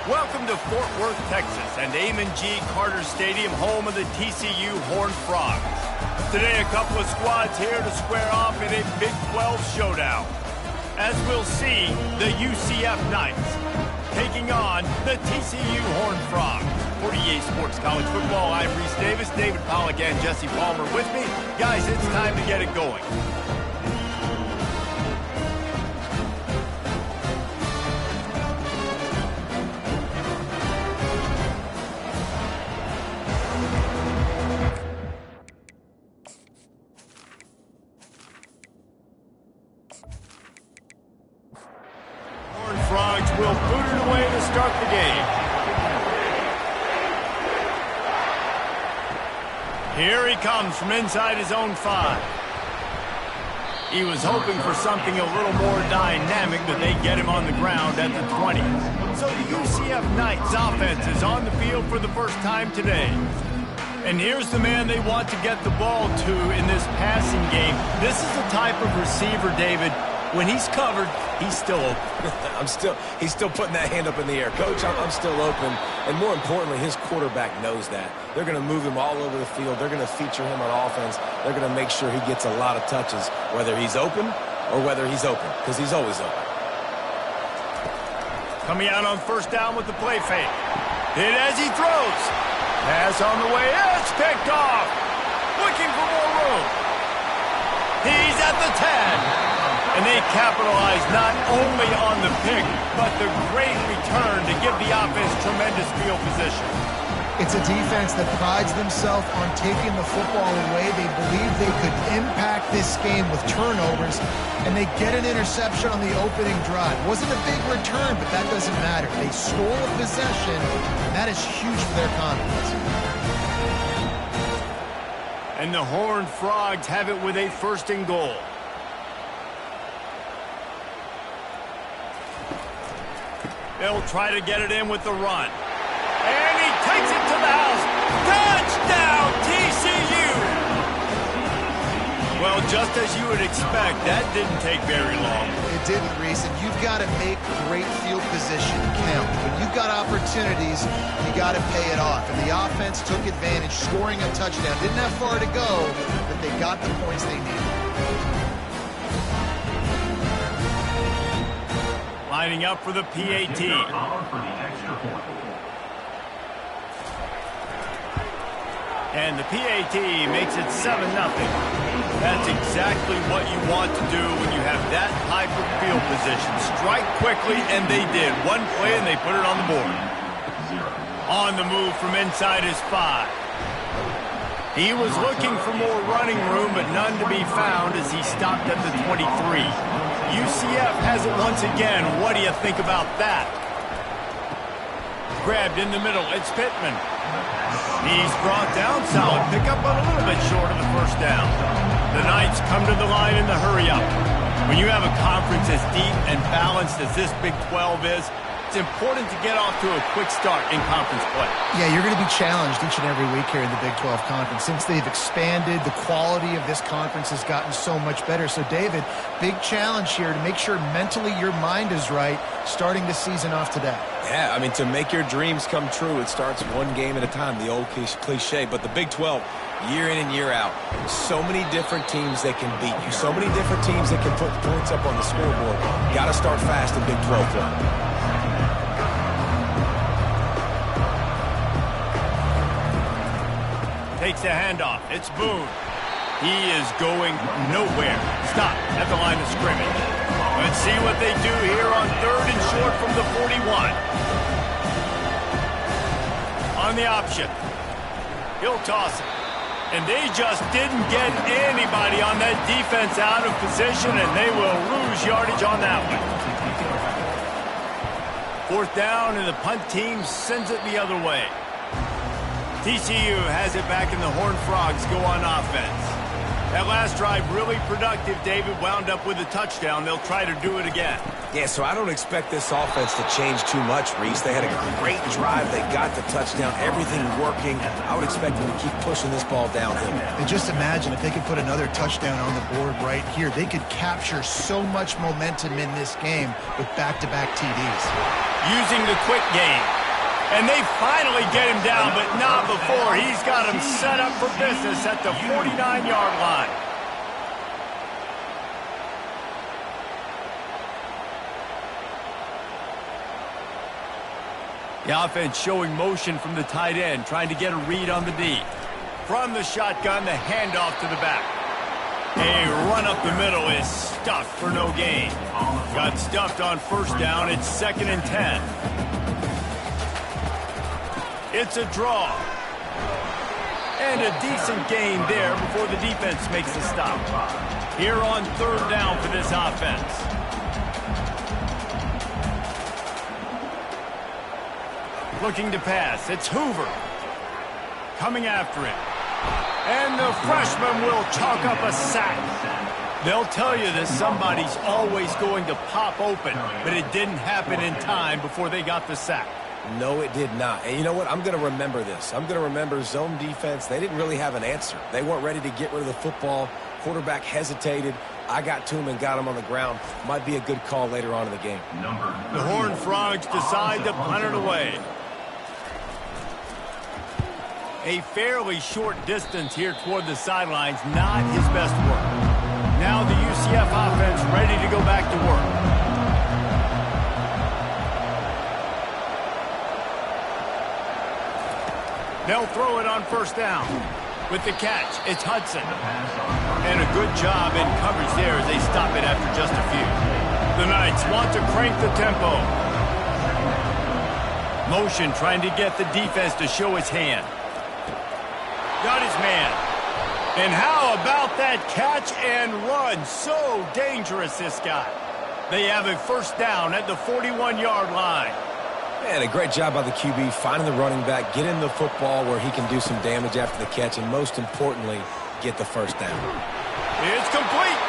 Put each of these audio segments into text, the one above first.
Welcome to Fort Worth, Texas, and Amon G. Carter Stadium, home of the TCU Horned Frogs. Today, a couple of squads here to square off in a Big 12 showdown. As we'll see, the UCF Knights taking on the TCU Horned Frogs. For EA Sports College Football, I'm Reese Davis, David Pollack, and Jesse Palmer with me. Guys, it's time to get it going. Frogs will boot it away to start the game. Here he comes from inside his own 5. He was hoping for something a little more dynamic, but they get him on the ground at the 20. So the UCF Knights offense is on the field for the first time today. And here's the man they want to get the ball to in this passing game. This is the type of receiver, David, when he's covered, he's still open. He's still putting that hand up in the air. Coach, I'm still open. And more importantly, his quarterback knows that. They're going to move him all over the field. They're going to feature him on offense. They're going to make sure he gets a lot of touches, whether he's open or whether he's open, because he's always open. Coming out on first down with the play fake. Hit as he throws. Pass on the way. It's picked off. Looking for more room. He's at the 10. And they capitalize not only on the pick, but the great return to give the offense tremendous field position. It's a defense that prides themselves on taking the football away. They believe they could impact this game with turnovers, and they get an interception on the opening drive. Wasn't a big return, but that doesn't matter. They stole a possession, and that is huge for their confidence. And the Horned Frogs have it with a 1st and goal. They'll try to get it in with the run. And he takes it to the house. Touchdown, TCU! Well, just as you would expect, that didn't take very long. It didn't, Reese, and you've got to make great field position count. When you've got opportunities, you got to pay it off. And the offense took advantage, scoring a touchdown. Didn't have far to go, but they got the points they needed. Lining up for the PAT. And the PAT makes it 7-0. That's exactly what you want to do when you have that type of field position. Strike quickly, and they did. One play, and they put it on the board. On the move from inside his 5. He was looking for more running room, but none to be found as he stopped at the 23. UCF has it once again. What do you think about that? Grabbed in the middle. It's Pittman. He's brought down. Solid pickup, but a little bit short of the 1st down. The Knights come to the line in the hurry-up. When you have a conference as deep and balanced as this Big 12 is, it's important to get off to a quick start in conference play. Yeah, you're going to be challenged each and every week here in the Big 12 Conference. Since they've expanded, the quality of this conference has gotten so much better. So, David, big challenge here to make sure mentally your mind is right starting the season off today. Yeah, I mean, to make your dreams come true, it starts one game at a time, the old cliche. But the Big 12, year in and year out, so many different teams that can beat you, so many different teams that can put points up on the scoreboard. Got to start fast in Big 12 play. Takes the handoff. It's Boone. He is going nowhere. Stop at the line of scrimmage. Let's see what they do here on 3rd and short from the 41. On the option. He'll toss it. And they just didn't get anybody on that defense out of position, and they will lose yardage on that one. 4th down, and the punt team sends it the other way. TCU has it back, and the Horned Frogs go on offense. That last drive really productive, David. Wound up with a touchdown. They'll try to do it again. Yeah, so I don't expect this offense to change too much, Reese. They had a great drive. They got the touchdown. Everything working. I would expect them to keep pushing this ball downhill. And just imagine if they could put another touchdown on the board right here. They could capture so much momentum in this game with back-to-back TDs. Using the quick game. And they finally get him down, but not before. He's got him set up for business at the 49-yard line. The offense showing motion from the tight end, trying to get a read on the D. From the shotgun, the handoff to the back. A run up the middle is stuffed for no gain. Got stuffed on first down. It's 2nd and 10. It's a draw. And a decent gain there before the defense makes a stop. Here on 3rd down for this offense. Looking to pass. It's Hoover. Coming after him. And the freshman will chalk up a sack. They'll tell you that somebody's always going to pop open, but it didn't happen in time before they got the sack. No, it did not. And you know what? I'm going to remember this. I'm going to remember zone defense. They didn't really have an answer. They weren't ready to get rid of the football. Quarterback hesitated. I got to him and got him on the ground. Might be a good call later on in the game. The Horned Frogs decide to punt it away. A fairly short distance here toward the sidelines. Not his best work. Now the UCF offense ready to go back to work. They'll throw it on first down. With the catch, it's Hudson. And a good job in coverage there as they stop it after just a few. The Knights want to crank the tempo. Motion trying to get the defense to show his hand. Got his man. And how about that catch and run? So dangerous, this guy. They have a first down at the 41-yard line. And a great job by the QB finding the running back, getting the football where he can do some damage after the catch, and most importantly, get the first down. It's complete.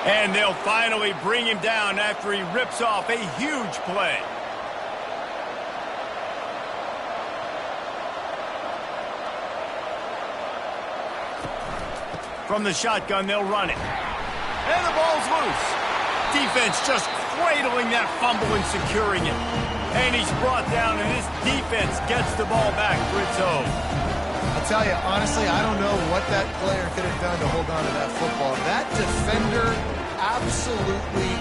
And they'll finally bring him down after he rips off a huge play. From the shotgun, they'll run it. And the ball's loose. Defense just cradling that fumble and securing it. And he's brought down, and this defense gets the ball back for its own. I'll tell you, honestly, I don't know what that player could have done to hold on to that football. That defender absolutely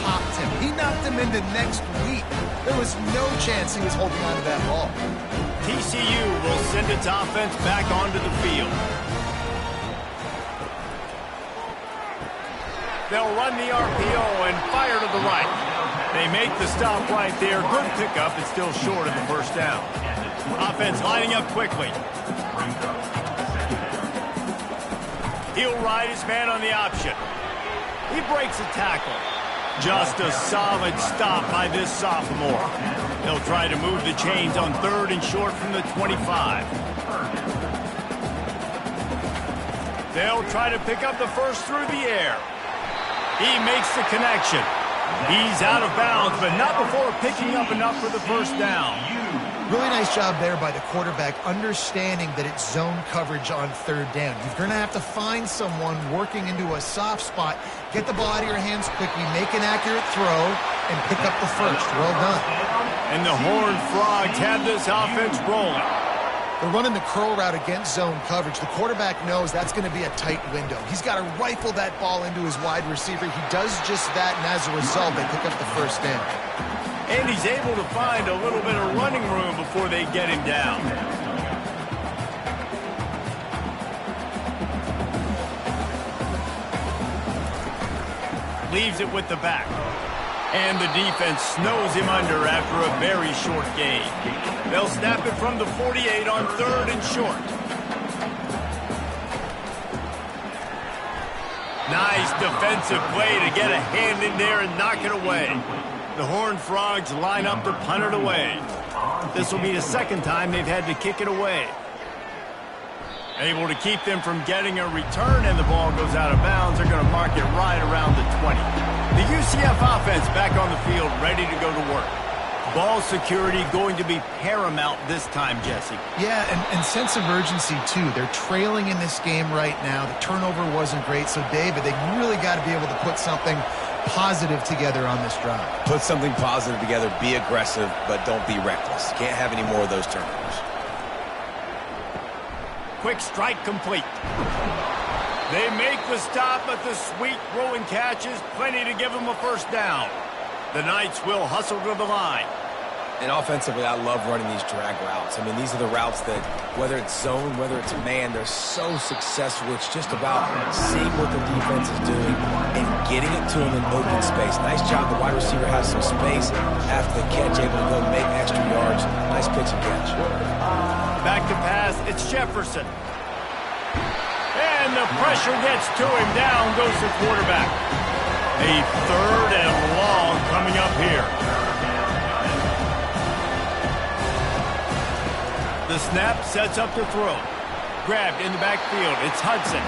popped him. He knocked him into next week. There was no chance he was holding on to that ball. TCU will send its offense back onto the field. They'll run the RPO and fire to the right. They make the stop right there. Good pickup. It's still short of the first down. Offense lining up quickly. He'll ride his man on the option. He breaks a tackle. Just a solid stop by this sophomore. They'll try to move the chains on 3rd and short from the 25. They'll try to pick up the first through the air. He makes the connection. He's out of bounds, but not before picking up enough for the first down. Really nice job there by the quarterback, understanding that it's zone coverage on 3rd down. You're going to have to find someone working into a soft spot, get the ball out of your hands quickly, make an accurate throw, and pick up the first. Well done. And the Horned Frogs have this offense rolling. They're running the curl route against zone coverage. The quarterback knows that's going to be a tight window. He's got to rifle that ball into his wide receiver. He does just that, and as a result, they pick up the first down. And he's able to find a little bit of running room before they get him down. Leaves it with the back. And the defense snows him under after a very short gain. They'll snap it from the 48 on 3rd and short. Nice defensive play to get a hand in there and knock it away. The Horned Frogs line up to punt it away. This will be the 2nd time they've had to kick it away. Able to keep them from getting a return, and the ball goes out of bounds. They're going to mark it right around the 20. The UCF offense back on the field, ready to go to work. Ball security going to be paramount this time, Jesse. Yeah, and sense of urgency, too. They're trailing in this game right now. The turnover wasn't great, so, David, they really got to be able to put something positive together on this drive. Put something positive together, be aggressive, but don't be reckless. Can't have any more of those turnovers. Quick strike complete. They make the stop, but the sweet throwing catch is plenty to give them a first down. The Knights will hustle to the line. And offensively, I love running these drag routes. I mean, these are the routes that, whether it's zone, whether it's man, they're so successful. It's just about seeing what the defense is doing and getting it to them in open space. Nice job. The wide receiver has some space after the catch, able to go make extra yards. Nice pitch and catch. Back to pass. It's Jefferson. And the pressure gets to him. Down goes the quarterback. A third and long coming up here. The snap sets up to throw. Grabbed in the backfield. It's Hudson.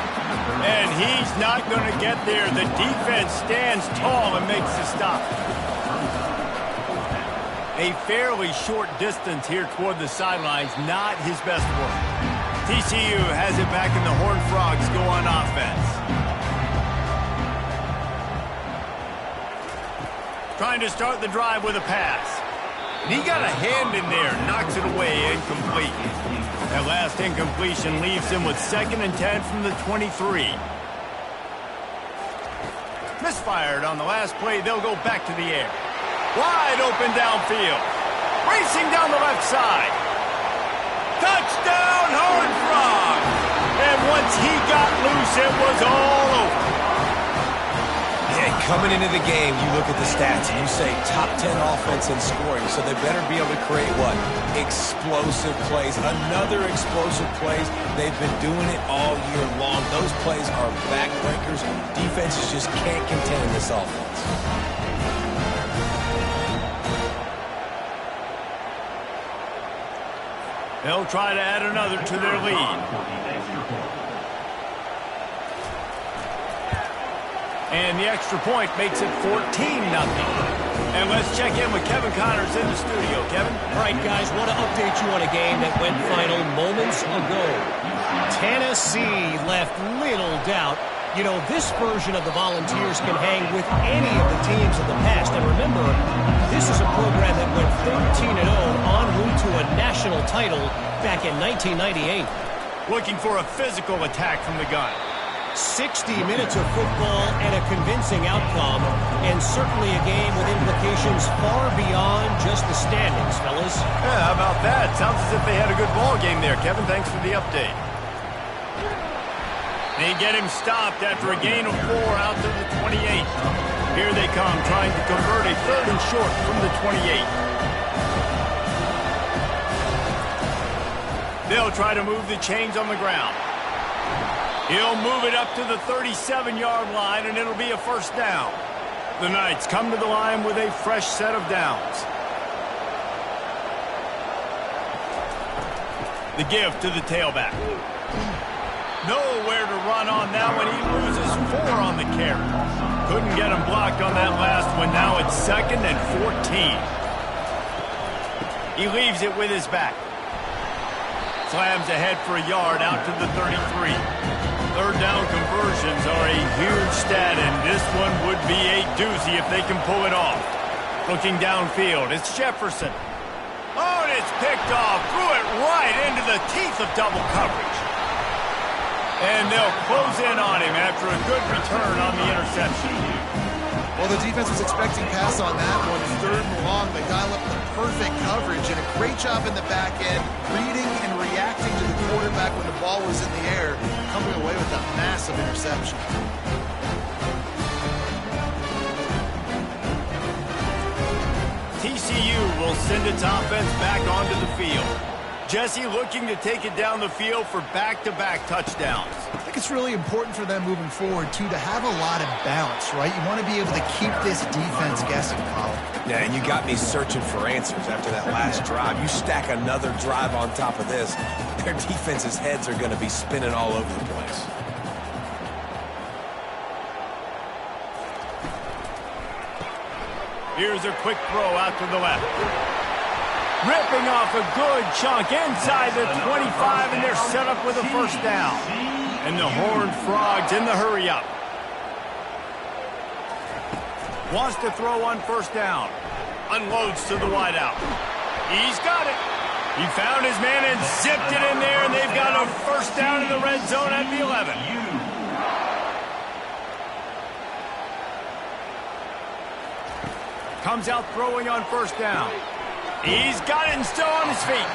And he's not going to get there. The defense stands tall and makes the stop. A fairly short distance here toward the sidelines. Not his best work. TCU has it back, and the Horned Frogs go on offense. Trying to start the drive with a pass. And he got a hand in there, knocks it away, incomplete. That last incompletion leaves him with 2nd and 10 from the 23. Misfired on the last play. They'll go back to the air. Wide open downfield. Racing down the left side. Touchdown, Horned Frogs! And once he got loose, it was all over. Coming into the game, you look at the stats and you say top 10 offense in scoring, so they better be able to create what? Explosive plays. Another explosive plays. They've been doing it all year long. Those plays are backbreakers. Defenses just can't contain this offense. They'll try to add another to their lead. And the extra point makes it 14-0. And let's check in with Kevin Connors in the studio. Kevin? All right, guys, want to update you on a game that went final moments ago. Tennessee left little doubt. You know, this version of the Volunteers can hang with any of the teams of the past. And remember, this is a program that went 13-0 en route to a national title back in 1998. Looking for a physical attack from the gun. 60 minutes of football and a convincing outcome, and certainly a game with implications far beyond just the standings, fellas. Yeah, how about that? Sounds as if they had a good ball game there. Kevin, thanks for the update. They get him stopped after a gain of 4 out to the 28. Here they come, trying to convert a 3rd and short from the 28. They'll try to move the chains on the ground. He'll move it up to the 37-yard line, and it'll be a first down. The Knights come to the line with a fresh set of downs. The give to the tailback. Nowhere to run on that one. He loses 4 on the carry. Couldn't get him blocked on that last one. Now it's 2nd and 14. He leaves it with his back. Slams ahead for a yard out to the 33. 3rd down conversions are a huge stat, and this one would be a doozy if they can pull it off. Looking downfield, it's Jefferson. Oh, and it's picked off. Threw it right into the teeth of double coverage. And they'll close in on him after a good return on the interception. Well, the defense was expecting pass on that one. 3rd and long, they dial up the perfect coverage, and a great job in the back end, reading and reacting to the quarterback when the ball was in the air, coming away with a massive interception. TCU will send its offense back onto the field. Jesse looking to take it down the field for back-to-back touchdowns. I think it's really important for them moving forward, too, to have a lot of balance, right? You want to be able to keep this defense guessing, Colin. Yeah, and you got me searching for answers after that last drive. You stack another drive on top of this, their defense's heads are going to be spinning all over the place. Here's a quick throw out to the left. Ripping off a good chunk inside the 25, and they're set up with a first down. And the Horned Frogs in the hurry-up. Wants to throw on first down. Unloads to the wideout. He's got it. He found his man and zipped it in there, and they've got a first down in the red zone at the 11. Comes out throwing on first down. He's got it and still on his feet.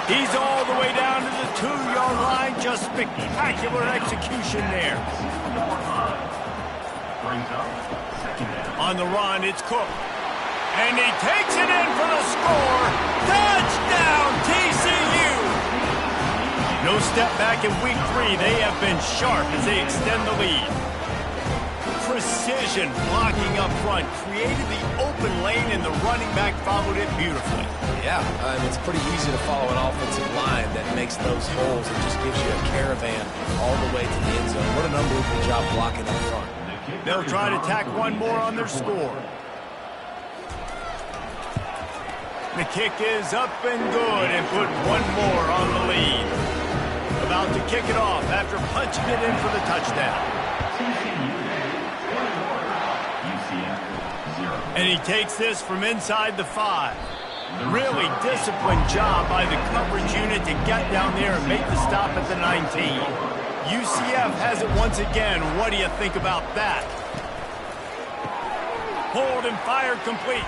He's all the way down to the 2-yard line. Just spectacular execution there. On the run, it's Cook. And he takes it in for the score. Touchdown, TCU! No step back in week 3. They have been sharp as they extend the lead. Precision blocking up front created the open lane, and the running back followed it beautifully. Yeah, it's pretty easy to follow an offensive line that makes those holes and just gives you a caravan all the way to the end zone. What an unbelievable job blocking up front. They'll try to tack one more on their score. The kick is up and good, and put one more on the lead. About to kick it off after punching it in for the touchdown. And he takes this from inside the 5. Really disciplined job by the coverage unit to get down there and make the stop at the 19. UCF has it once again. What do you think about that? Pulled and fired complete.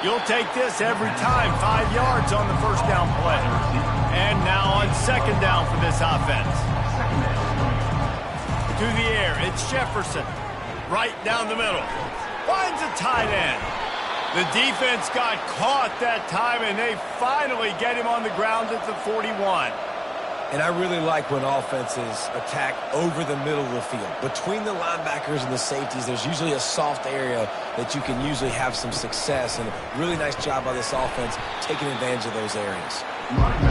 You'll take this every time. 5 yards on the first down play. And now on second down for this offense. To the air, it's Jefferson. Right down the middle. Finds a tight end. The defense got caught that time, and they finally get him on the ground at the 41. And I really like when offenses attack over the middle of the field. Between the linebackers and the safeties, there's usually a soft area that you can usually have some success. And a really nice job by this offense taking advantage of those areas.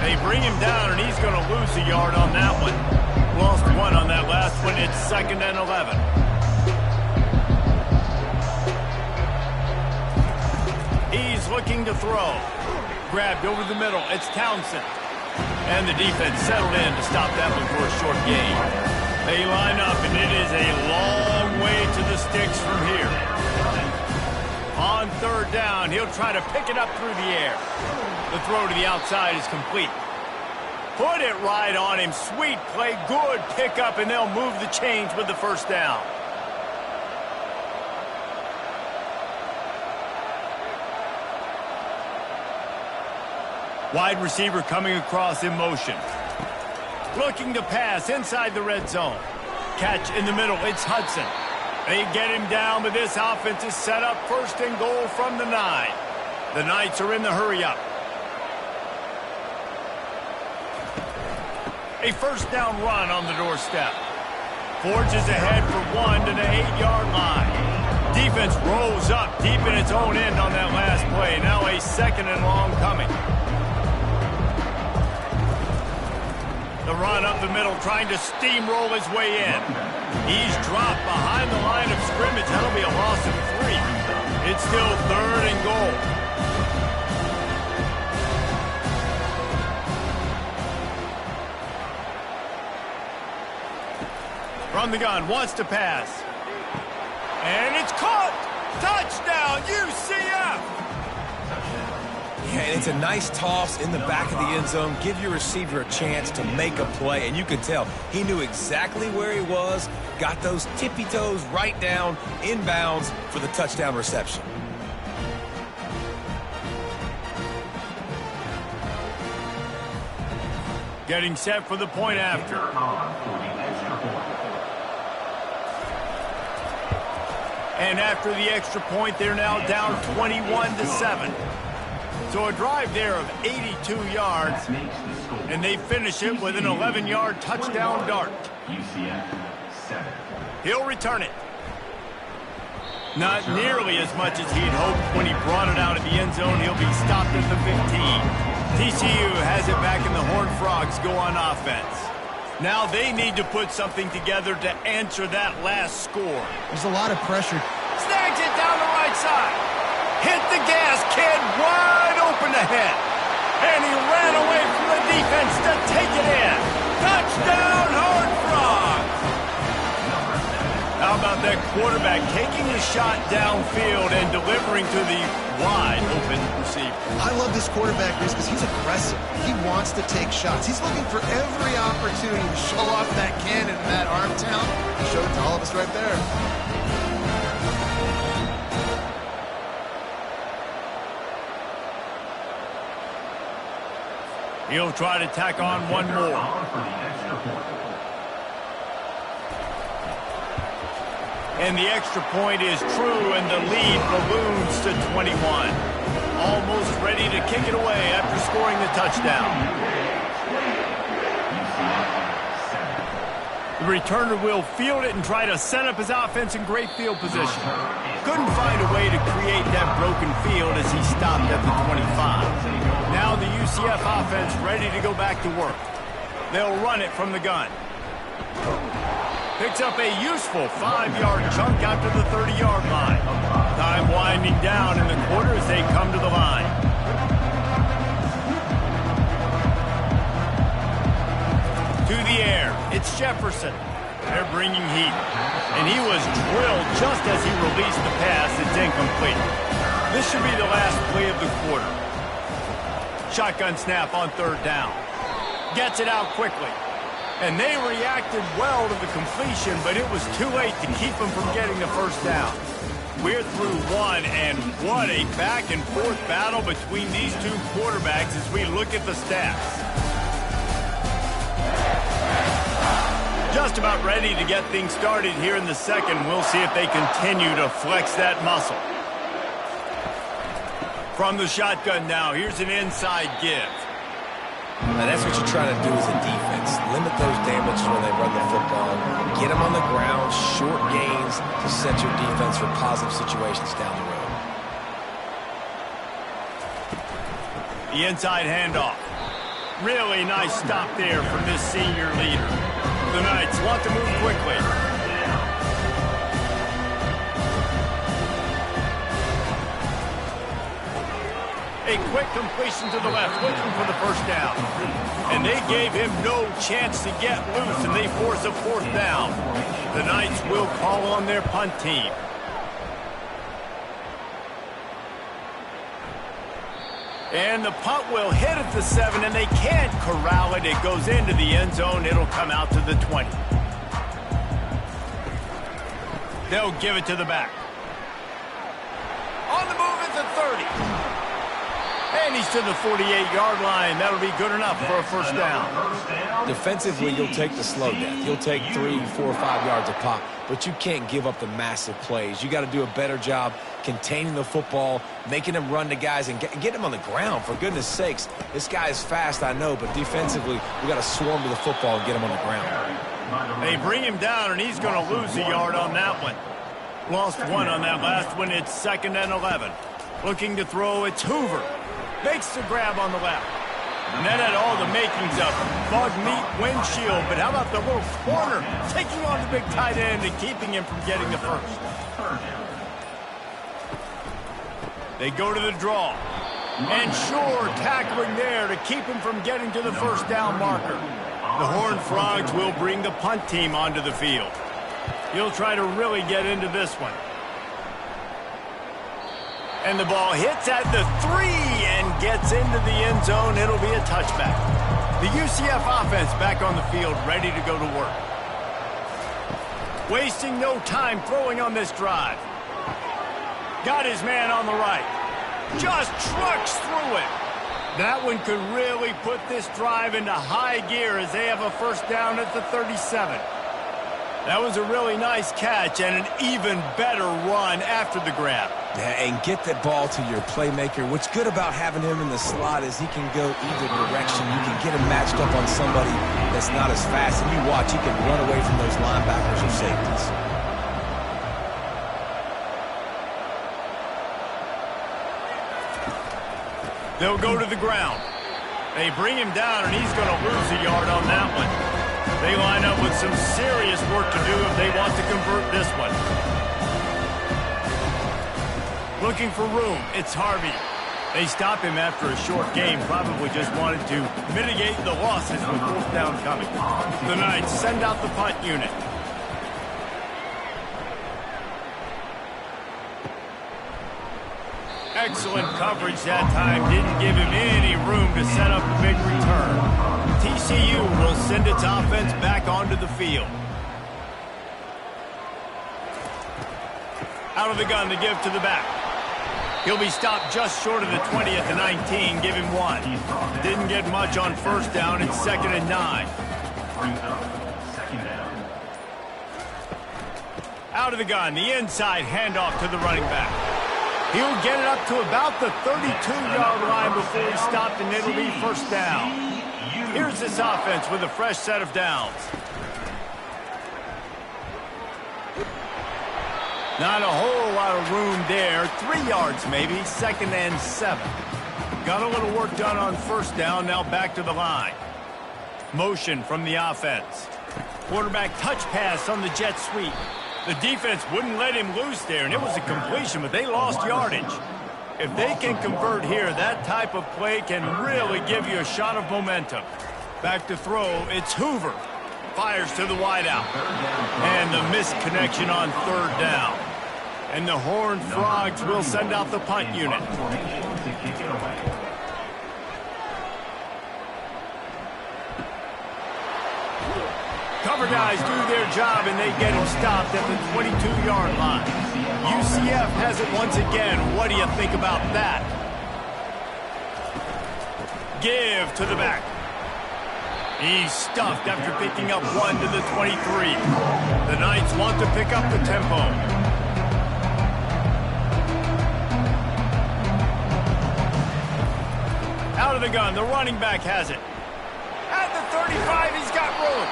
They bring him down, and he's going to lose a yard on that one. Lost 1 on that last one. It's 2nd and 11. He's looking to throw. Grabbed over the middle. It's Townsend. And the defense settled in to stop that one for a short gain. They line up, and it is a long way to the sticks from here. On third down, he'll try to pick it up through the air. The throw to the outside is complete. Put it right on him. Sweet play. Good pickup, and they'll move the chains with the first down. Wide receiver coming across in motion. Looking to pass inside the red zone. Catch in the middle. It's Hudson. They get him down, but this offense is set up 1st and goal from the 9. The Knights are in the hurry-up. A first down run on the doorstep. Forges ahead for 1 to the 8-yard line. Defense rolls up deep in its own end on that last play. Now a 2nd and long coming. The run up the middle, trying to steamroll his way in. He's dropped behind the line of scrimmage. That'll be a loss of 3. It's still 3rd and goal. From the gun, wants to pass. And it's caught! Touchdown, UCF! Yeah, and it's a nice toss in the back of the end zone. Give your receiver a chance to make a play, and you could tell he knew exactly where he was, got those tippy toes right down, inbounds for the touchdown reception. Getting set for the point after. And after the extra point, they're now down 21-7. So a drive there of 82 yards, and they finish it with an 11-yard touchdown dart. He'll return it. Not nearly as much as he'd hoped when he brought it out of the end zone. He'll be stopped at the 15. TCU has it back, and the Horned Frogs go on offense. Now they need to put something together to answer that last score. There's a lot of pressure. Snags it down the right side. Hit the gas, kid. Wide open ahead. And he ran away from the defense to take it in. Touchdown, Horned Frogs. How about that quarterback taking the shot downfield and delivering to the wide open receiver? I love this quarterback, Reese, because he's aggressive. He wants to take shots. He's looking for every opportunity to show off that cannon and that arm talent. He showed it to all of us right there. He'll try to tack on one more. And the extra point is true, and the lead balloons to 21. Almost ready to kick it away after scoring the touchdown. The returner will field it and try to set up his offense in great field position. Couldn't find a way to create that broken field as he stopped at the 25. Now the UCF offense ready to go back to work. They'll run it from the gun. Picks up a useful 5-yard chunk out to the 30-yard line. Time winding down in the quarter as they come to the line. To the air, it's Jefferson. They're bringing heat. And he was drilled just as he released the pass. It's incomplete. This should be the last play of the quarter. Shotgun snap on third down. Gets it out quickly. And they reacted well to the completion, but it was too late to keep them from getting the first down. We're through one, and what a back-and-forth battle between these two quarterbacks as we look at the stats. Just about ready to get things started here in the second. We'll see if they continue to flex that muscle. From the shotgun now, here's an inside give. Now that's what you're trying to do as a defense. Limit those damages when they run the football. Get them on the ground, short gains to set your defense for positive situations down the road. The inside handoff. Really nice stop there from this senior leader. The Knights want to move quickly. A quick completion to the left, looking for the first down. And they gave him no chance to get loose, and they force a fourth down. The Knights will call on their punt team. And the punt will hit at the 7, and they can't corral it. It goes into the end zone. It'll come out to the 20. They'll give it to the back. On the move at the 30. And he's to the 48-yard line. That'll be good enough for a first down. Defensively, you'll take the slow death. You'll take 3, 4, 5 yards a pop, but you can't give up the massive plays. You got to do a better job containing the football, making them run to guys, and get them on the ground. For goodness sakes, this guy is fast, I know, but defensively, we got to swarm to the football and get him on the ground. They bring him down, and he's going to lose a yard on that one. Lost one on that last one. It's 2nd and 11. Looking to throw, it's Hoover. Makes the grab on the left. And that had all the makings of bug meat windshield. But how about the little corner taking on the big tight end and keeping him from getting the first? They go to the draw. And sure, tackling there to keep him from getting to the first down marker. The Horned Frogs will bring the punt team onto the field. He'll try to really get into this one. And the ball hits at the 3 and gets into the end zone. It'll be a touchback. The UCF offense back on the field, ready to go to work. Wasting no time throwing on this drive. Got his man on the right. Just trucks through it. That one could really put this drive into high gear as they have a first down at the 37. That was a really nice catch and an even better run after the grab. Yeah, and get that ball to your playmaker. What's good about having him in the slot is he can go either direction. You can get him matched up on somebody that's not as fast, and you watch, he can run away from those linebackers or safeties. They'll go to the ground. They bring him down, and he's going to lose a yard on that one. They line up with some serious work to do if they want to convert this one. Looking for room. It's Harvey. They stop him after a short game. Probably just wanted to mitigate the losses with fourth down coming. The Knights send out the punt unit. Excellent coverage that time. Didn't give him any room to set up a big return. TCU will send its offense back onto the field. Out of the gun to give to the back. He'll be stopped just short of the 20 at the 19. Give him one. Didn't get much on first down. It's 2nd and 9. Out of the gun. The inside handoff to the running back. He'll get it up to about the 32-yard line before he's stopped, and it'll be first down. Here's this offense with a fresh set of downs. Not a whole lot of room there. 3 yards maybe. 2nd and 7. Got a little work done on first down. Now back to the line. Motion from the offense. Quarterback touch pass on the jet sweep. The defense wouldn't let him loose there, and it was a completion, but they lost yardage. If they can convert here, that type of play can really give you a shot of momentum. Back to throw, it's Hoover. Fires to the wideout. And the missed connection on 3rd down. And the Horned Frogs will send out the punt unit. Cover guys do their job, and they get him stopped at the 22-yard line. UCF has it once again. What do you think about that? Give to the back. He's stuffed after picking up 1 to the 23. The Knights want to pick up the tempo. Out of the gun, the running back has it. At the 35, he's got room.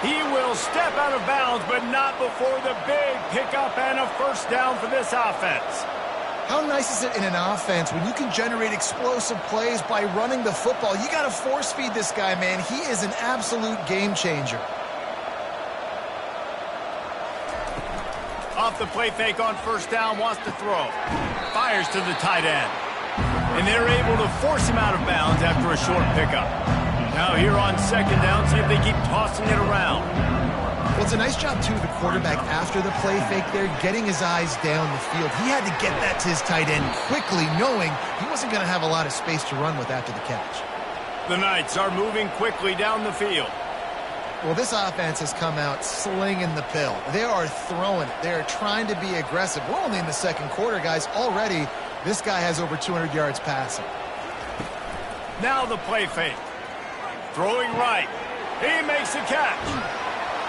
He will step out of bounds, but not before the big pickup and a first down for this offense. How nice is it in an offense when you can generate explosive plays by running the football? You got to force feed this guy, man. He is an absolute game changer. Off the play fake on first down, wants to throw. Fires to the tight end. And they're able to force him out of bounds after a short pickup. Now here on 2nd down, see if they keep tossing it around. Well, it's a nice job, too, the quarterback after the play fake there, getting his eyes down the field. He had to get that to his tight end quickly, knowing he wasn't going to have a lot of space to run with after the catch. The Knights are moving quickly down the field. Well, this offense has come out slinging the pill. They are throwing it. They are trying to be aggressive. We're only in the 2nd quarter, guys. Already, this guy has over 200 yards passing. Now the play fake. Throwing right. He makes the catch.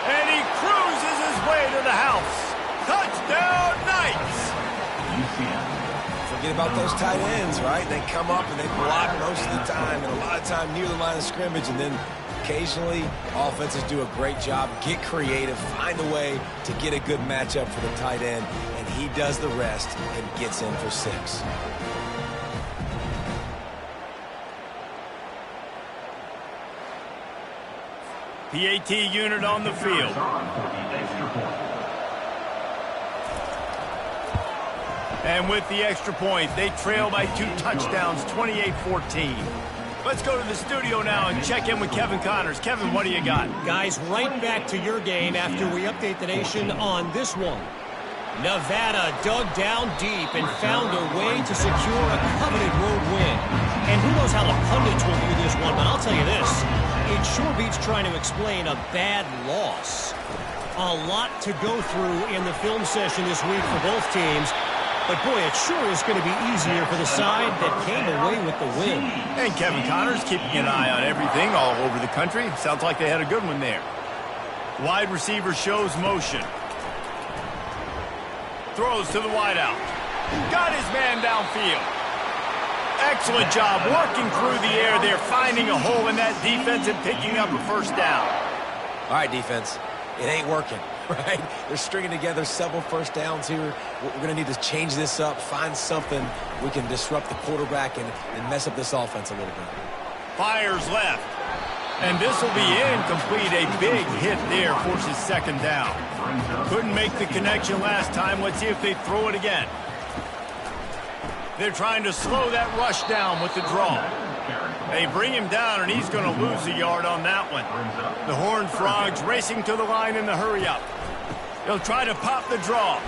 And he cruises his way to the house. Touchdown, Knights! Forget about those tight ends, right? They come up and they block most of the time, and a lot of time near the line of scrimmage, and then occasionally offenses do a great job, get creative, find a way to get a good matchup for the tight end, and he does the rest and gets in for 6. PAT unit on the field. And with the extra point, they trail by 2 touchdowns, 28-14. Let's go to the studio now and check in with Kevin Connors. Kevin, what do you got? Guys, right back to your game after we update the nation on this one. Nevada dug down deep and found a way to secure a coveted road win. And who knows how the pundits will view this one, but I'll tell you this. It sure beats trying to explain a bad loss. A lot to go through in the film session this week for both teams. But, boy, it sure is going to be easier for the side that came away with the win. And Kevin Connors keeping an eye on everything all over the country. Sounds like they had a good one there. Wide receiver shows motion. Throws to the wideout. Got his man downfield. Excellent job working through the air there, finding a hole in that defense and picking up a first down. All right, defense, it ain't working, right? They're stringing together several first downs here. We're going to need to change this up, find something we can disrupt the quarterback and mess up this offense a little bit. Fires left. And this will be incomplete. A big hit there forces second down. Couldn't make the connection last time. Let's see if they throw it again. They're trying to slow that rush down with the draw. They bring him down, and he's going to lose a yard on that one. The Horned Frogs racing to the line in the hurry-up. They'll try to pop the draw.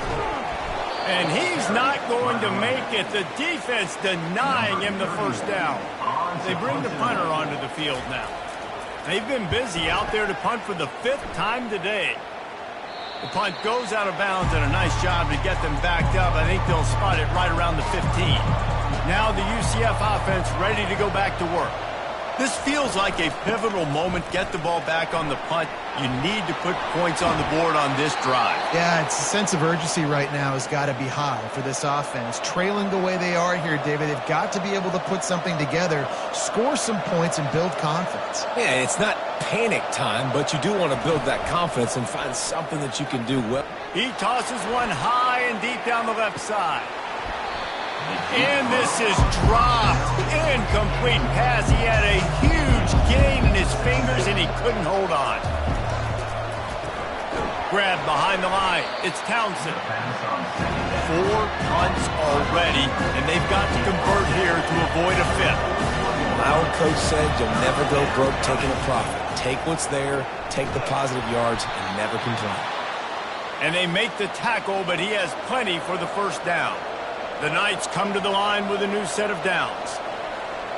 And he's not going to make it. The defense denying him the first down. They bring the punter onto the field now. They've been busy out there to punt for the 5th time today. The punt goes out of bounds, and a nice job to get them backed up. I think they'll spot it right around the 15. Now the UCF offense ready to go back to work. This feels like a pivotal moment. Get the ball back on the punt. You need to put points on the board on this drive. Yeah, it's a sense of urgency right now has got to be high for this offense. Trailing the way they are here, David, they've got to be able to put something together, score some points, and build confidence. Yeah, it's not panic time, but you do want to build that confidence and find something that you can do well. He tosses one high and deep down the left side. And this is dropped. Incomplete pass. He had a huge gain in his fingers, and he couldn't hold on. Grab behind the line. It's Townsend. 4 punts already, and they've got to convert here to avoid a 5th. My old coach said you'll never go broke taking a profit. Take what's there, take the positive yards, and never complain. And they make the tackle, but he has plenty for the first down. The Knights come to the line with a new set of downs.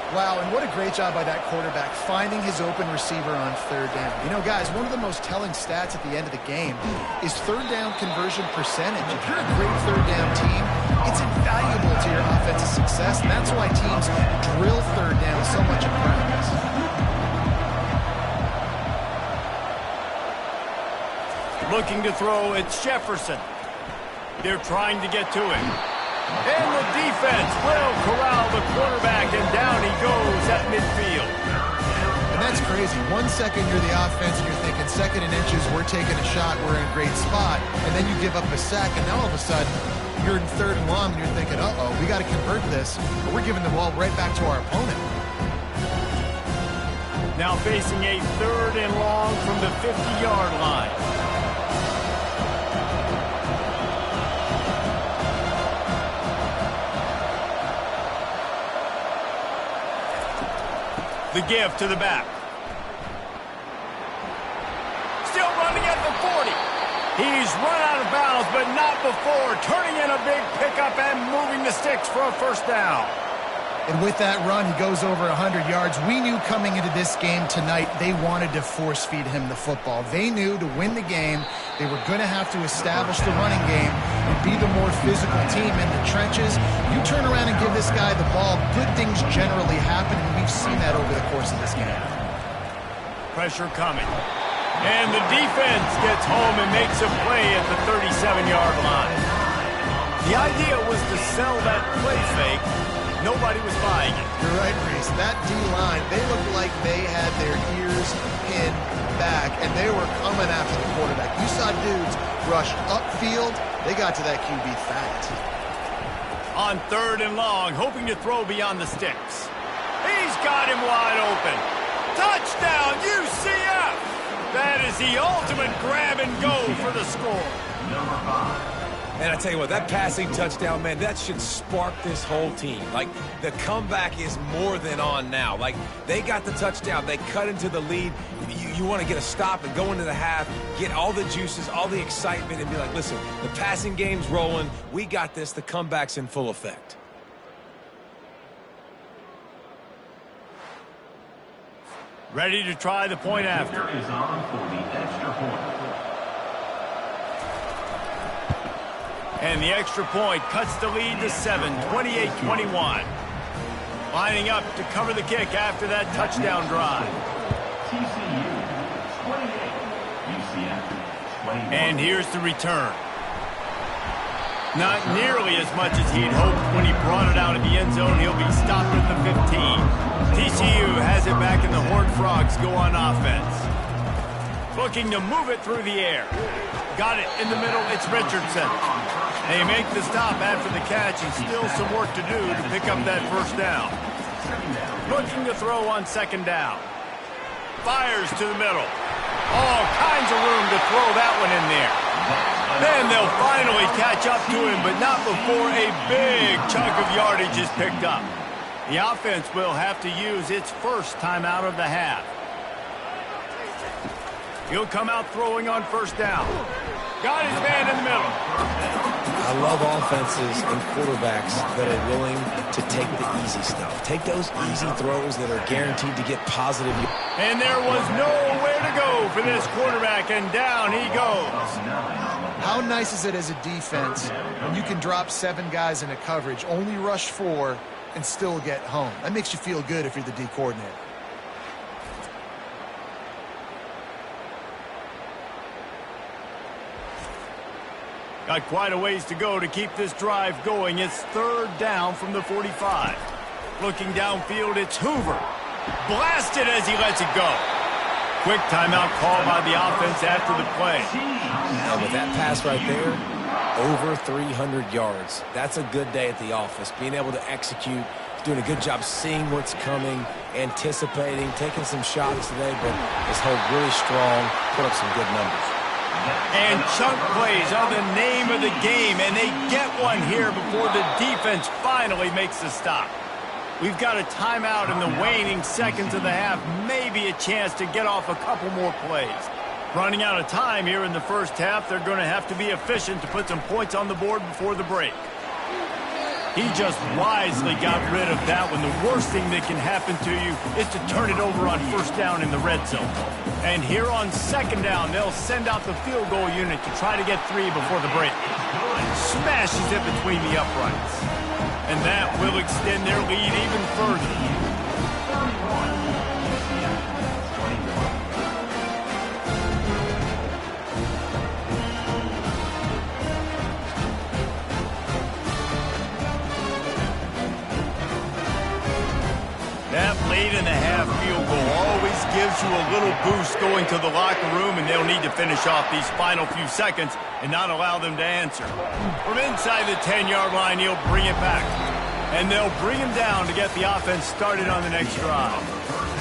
Wow, and what a great job by that quarterback finding his open receiver on 3rd down. You know, guys, one of the most telling stats at the end of the game is 3rd down conversion percentage. If you're a great 3rd down team, it's invaluable to your offensive success, and that's why teams drill 3rd down so much in practice. Looking to throw, it's Jefferson. They're trying to get to him. And the defense will corral the quarterback, and down he goes at midfield. And that's crazy. 1 second you're the offense, and you're thinking 2nd and inches, we're taking a shot, we're in a great spot, and then you give up a sack, and now all of a sudden you're in 3rd and long, and you're thinking, uh-oh, we got to convert this, but we're giving the ball right back to our opponent. Now facing a 3rd and long from the 50-yard line. The give to the back. Still running at the 40. He's run out of bounds, but not before. Turning in a big pickup and moving the sticks for a first down. And with that run, he goes over 100 yards. We knew coming into this game tonight they wanted to force-feed him the football. They knew to win the game, they were going to have to establish the running game and be the more physical team in the trenches. You turn around and give this guy the ball, good things generally happen, and we've seen that over the course of this game. Pressure coming. And the defense gets home and makes a play at the 37-yard line. The idea was to sell that play fake. Nobody was buying it. You're right, Reese. That D-line, they looked like they had their ears pinned back, and they were coming after the quarterback. You saw dudes rush upfield. They got to that QB fast. On 3rd and long, hoping to throw beyond the sticks. He's got him wide open. Touchdown, UCF! That is the ultimate grab and go for the score. Number 5. And I tell you what, that passing touchdown, man, that should spark this whole team. Like, the comeback is more than on now. Like, they got the touchdown. They cut into the lead. You want to get a stop and go into the half, get all the juices, all the excitement, and be like, listen, the passing game's rolling. We got this. The comeback's in full effect. Ready to try the point after. Is on for the extra point. And the extra point cuts the lead to 7, 28-21. Lining up to cover the kick after that touchdown drive. TCU 28, UCF 21. And here's the return. Not nearly as much as he'd hoped when he brought it out of the end zone. He'll be stopped at the 15. TCU has it back, and the Horned Frogs go on offense. Looking to move it through the air. Got it in the middle. It's Richardson. They make the stop after the catch, and still some work to do to pick up that first down. Looking to throw on second down. Fires to the middle. All kinds of room to throw that one in there. Then they'll finally catch up to him, but not before a big chunk of yardage is picked up. The offense will have to use its first timeout of the half. He'll come out throwing on first down. Got his man in the middle. I love offenses and quarterbacks that are willing to take the easy stuff. Take those easy throws that are guaranteed to get positive. And there was nowhere to go for this quarterback, and down he goes. How nice is it as a defense when you can drop 7 guys in a coverage, only rush 4, and still get home? That makes you feel good if you're the D coordinator. Got quite a ways to go to keep this drive going. It's third down from the 45. Looking downfield, it's Hoover. Blasted as he lets it go. Quick timeout call by the offense after the play. And with that pass right there, over 300 yards. That's a good day at the office. Being able to execute, doing a good job seeing what's coming, anticipating, taking some shots today, but his hold really strong, put up some good numbers. And chunk plays are the name of the game, and they get one here before the defense finally makes the stop. We've got a timeout in the waning seconds of the half, maybe a chance to get off a couple more plays. Running out of time here in the first half, they're going to have to be efficient to put some points on the board before the break. He just wisely got rid of that one. The worst thing that can happen to you is to turn it over on first down in the red zone. And here on second down, they'll send out the field goal unit to try to get 3 before the break. Smashes it between the uprights. And that will extend their lead even further. That late in the half field goal always gives you a little boost going to the locker room, and they'll need to finish off these final few seconds and not allow them to answer. From inside the 10-yard line, he'll bring it back. And they'll bring him down to get the offense started on the next drive.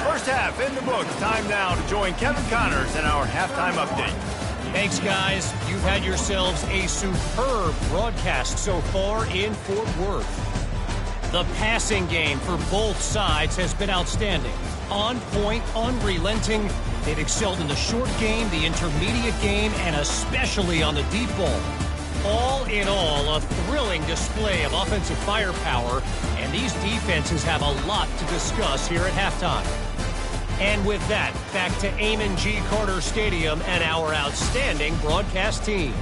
First half in the books. Time now to join Kevin Connors in our halftime update. Thanks, guys. You've had yourselves a superb broadcast so far in Fort Worth. The passing game for both sides has been outstanding. On point, unrelenting. They've excelled in the short game, the intermediate game, and especially on the deep ball. All in all, a thrilling display of offensive firepower, and these defenses have a lot to discuss here at halftime. And with that, back to Amon G. Carter Stadium and our outstanding broadcast team.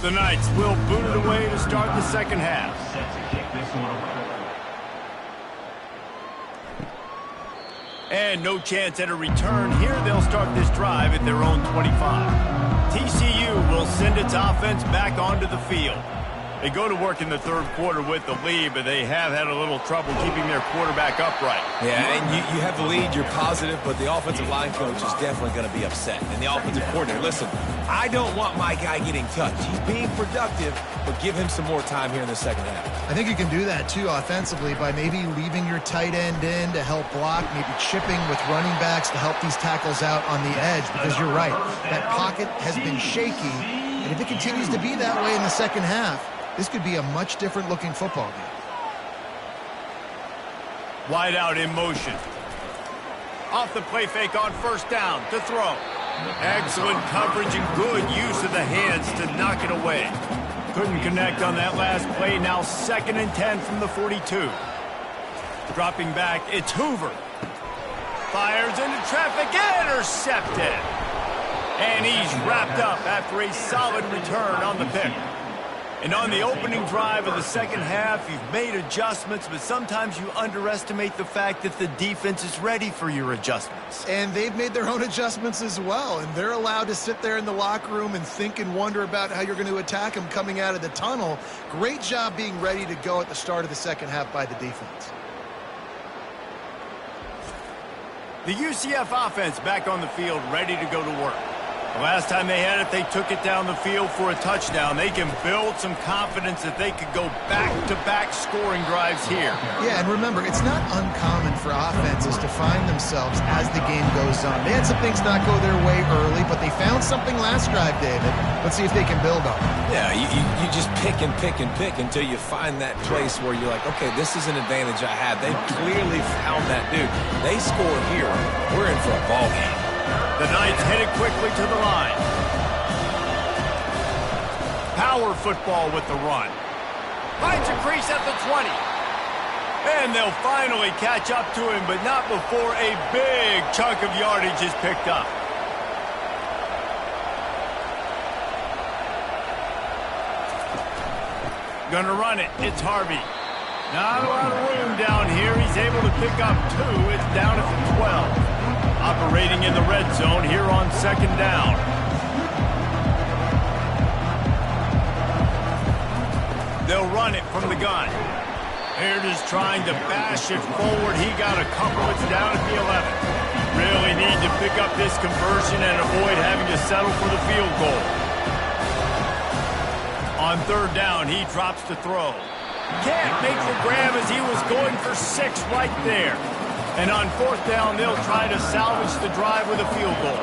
The Knights will boot it away to start the second half. Set to kick this one away. And no chance at a return here. They'll start this drive at their own 25. TCU will send its offense back onto the field. They go to work in the third quarter with the lead, but they have had a little trouble keeping their quarterback upright. Yeah, and you have the lead, you're positive, but the offensive line coach is definitely going to be upset. And the offensive coordinator, listen, I don't want my guy getting touched. He's being productive, but give him some more time here in the second half. I think you can do that, too, offensively, by maybe leaving your tight end in to help block, maybe chipping with running backs to help these tackles out on the edge, because you're right. That pocket has been shaky, and if it continues to be that way in the second half, this could be a much different-looking football game. Wide out in motion. Off the play fake on first down to throw. Excellent coverage and good use of the hands to knock it away. Couldn't connect on that last play. Now 2nd and 10 from the 42. Dropping back, it's Hoover. Fires into traffic, intercepted. And he's wrapped up after a solid return on the pick. And on the opening drive of the second half, you've made adjustments, but sometimes you underestimate the fact that the defense is ready for your adjustments. And they've made their own adjustments as well, and they're allowed to sit there in the locker room and think and wonder about how you're going to attack them coming out of the tunnel. Great job being ready to go at the start of the second half by the defense. The UCF offense back on the field, ready to go to work. The last time they had it, they took it down the field for a touchdown. They can build some confidence that they could go back-to-back scoring drives here. Yeah, and remember, it's not uncommon for offenses to find themselves as the game goes on. They had some things not go their way early, but they found something last drive, David. Let's see if they can build on it. Yeah, you just pick and pick and pick until you find that place where you're like, okay, this is an advantage I have. They clearly found that, dude. They score here. We're in for a ball game. The Knights headed quickly to the line. Power football with the run. Finds a crease at the 20. And they'll finally catch up to him, but not before a big chunk of yardage is picked up. Gonna run it. It's Harvey. Not a lot of room down here. He's able to pick up 2. It's down at 12. Operating in the red zone here on second down. They'll run it from the gun. Baird is trying to bash it forward. He got a couple. It's down at the 11. Really need to pick up this conversion and avoid having to settle for the field goal. On third down, he drops to throw. Can't make the grab as he was going for 6 right there. And on fourth down, they'll try to salvage the drive with a field goal.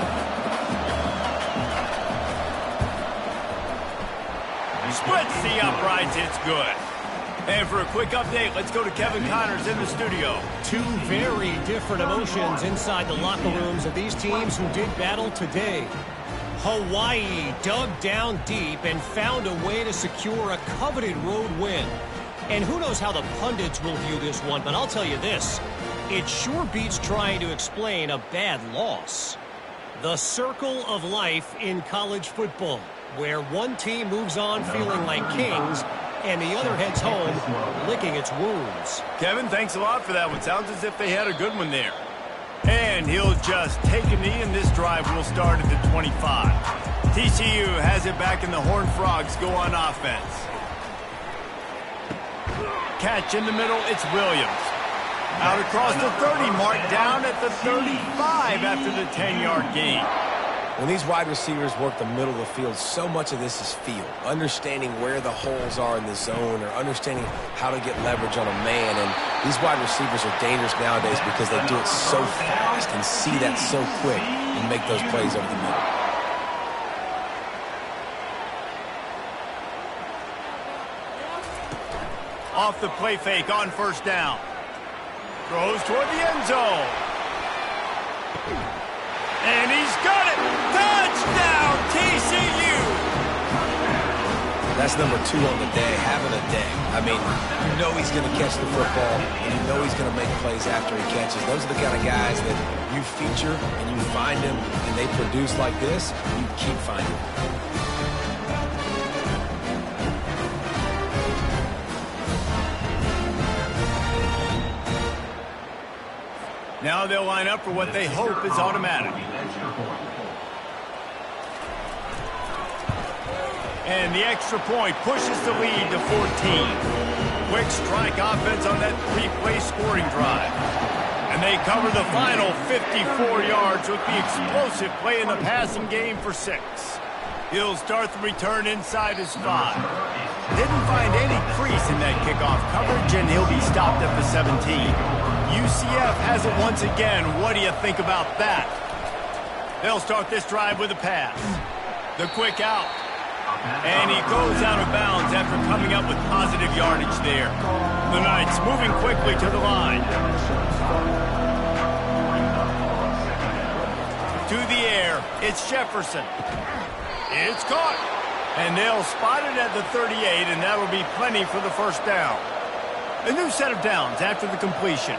Splits the uprights. It's good. And for a quick update, let's go to Kevin Connors in the studio. 2 very different emotions inside the locker rooms of these teams who did battle today. Hawaii dug down deep and found a way to secure a coveted road win. And who knows how the pundits will view this one, but I'll tell you this. It sure beats trying to explain a bad loss. The circle of life in college football, where one team moves on feeling like kings and the other heads home licking its wounds. Kevin, thanks a lot for that one. Sounds as if they had a good one there. And he'll just take a knee, and this drive will start at the 25. TCU has it back, and the Horned Frogs go on offense. Catch in the middle, it's Williams. Out across the 30 mark, down at the 35 after the 10-yard gain. When these wide receivers work the middle of the field, so much of this is feel. Understanding where the holes are in the zone or understanding how to get leverage on a man. And these wide receivers are dangerous nowadays because they do it so fast and see that so quick and make those plays over the middle. Off the play fake on first down. Throws toward the end zone. And he's got it. Touchdown, TCU. That's number 2 on the day, having a day. I mean, you know he's going to catch the football, and you know he's going to make plays after he catches. Those are the kind of guys that you feature and you find them, and they produce like this, you keep finding them. Now they'll line up for what they hope is automatic. And the extra point pushes the lead to 14. Quick strike offense on that 3-play scoring drive. And they cover the final 54 yards with the explosive play in the passing game for 6. He'll start the return inside his 5. Didn't find any crease in that kickoff coverage, and he'll be stopped at the 17. UCF has it once again. What do you think about that? They'll start this drive with a pass. The quick out. And he goes out of bounds after coming up with positive yardage there. The Knights moving quickly to the line. To the air, it's Jefferson. It's caught. And they'll spot it at the 38, and that'll be plenty for the first down. A new set of downs after the completion.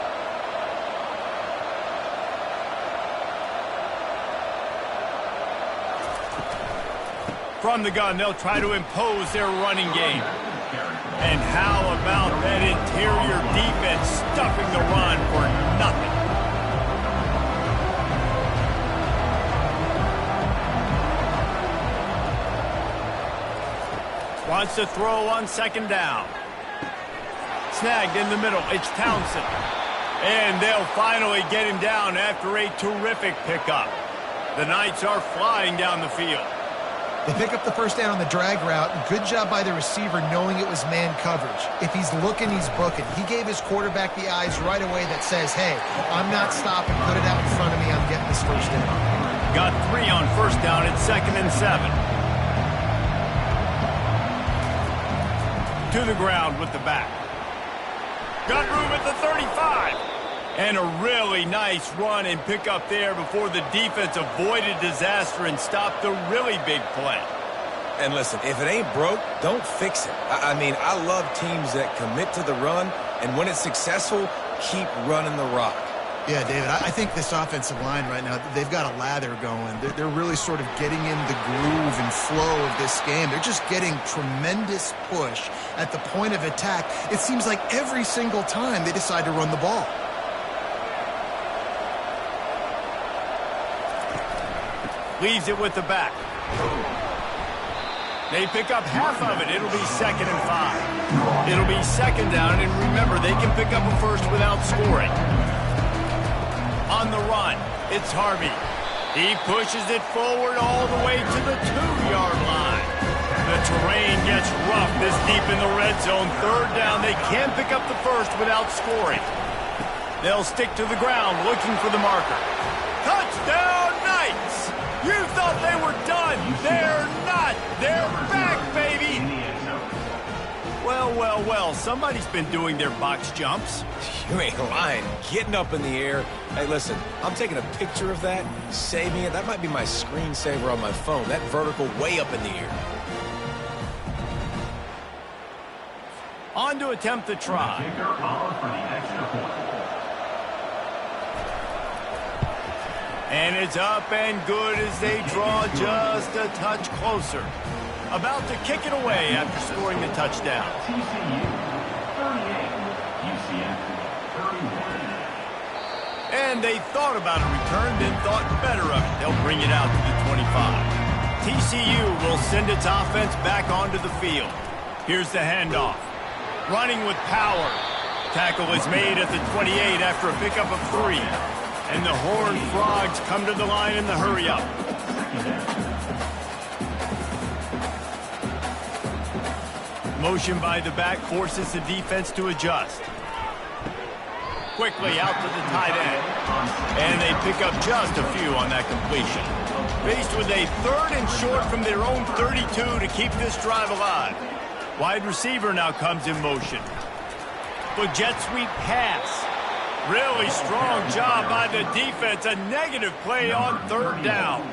From the gun, they'll try to impose their running game. And how about that interior defense stuffing the run for nothing? Wants to throw on second down. Snagged in the middle. It's Townsend. And they'll finally get him down after a terrific pickup. The Knights are flying down the field. They pick up the first down on the drag route. Good job by the receiver knowing it was man coverage. If he's looking, he's booking. He gave his quarterback the eyes right away that says, hey, I'm not stopping. Put it out in front of me. I'm getting this first down. Got 3 on first down at 2nd and 7. To the ground with the back. Got room at the 35. And a really nice run and pick up there before the defense avoided disaster and stopped the really big play. And listen, if it ain't broke, don't fix it. I mean, I love teams that commit to the run, and when it's successful, keep running the rock. Yeah, David, I think this offensive line right now, they've got a lather going. They're really sort of getting in the groove and flow of this game. They're just getting tremendous push at the point of attack. It seems like every single time they decide to run the ball. Leaves it with the back. They pick up half of it. It'll be 2nd and 5. It'll be 2nd down, and remember, they can pick up a first without scoring. On the run, it's Harvey. He pushes it forward all the way to the 2-yard line. The terrain gets rough this deep in the red zone. 3rd down, they can pick up the first without scoring. They'll stick to the ground looking for the marker. Touchdown, Knights! You thought they were done. They're not. They're back, baby. Well, well, well. Somebody's been doing their box jumps. You ain't lying. Getting up in the air. Hey, listen, I'm taking a picture of that, saving it. That might be my screensaver on my phone. That vertical way up in the air. On to attempt the try. Kicker on for the extra point. And it's up and good as they draw just a touch closer. About to kick it away after scoring the touchdown. TCU 38, UCF 31. And they thought about a return, then thought better of it. They'll bring it out to the 25. TCU will send its offense back onto the field. Here's the handoff. Running with power. Tackle is made at the 28 after a pickup of 3. And the Horned Frogs come to the line in the hurry-up. Motion by the back forces the defense to adjust. Quickly out to the tight end. And they pick up just a few on that completion. Faced with a 3rd and short from their own 32 to keep this drive alive. Wide receiver now comes in motion. But jet sweep pass. Really strong job by the defense. A negative play on 3rd down.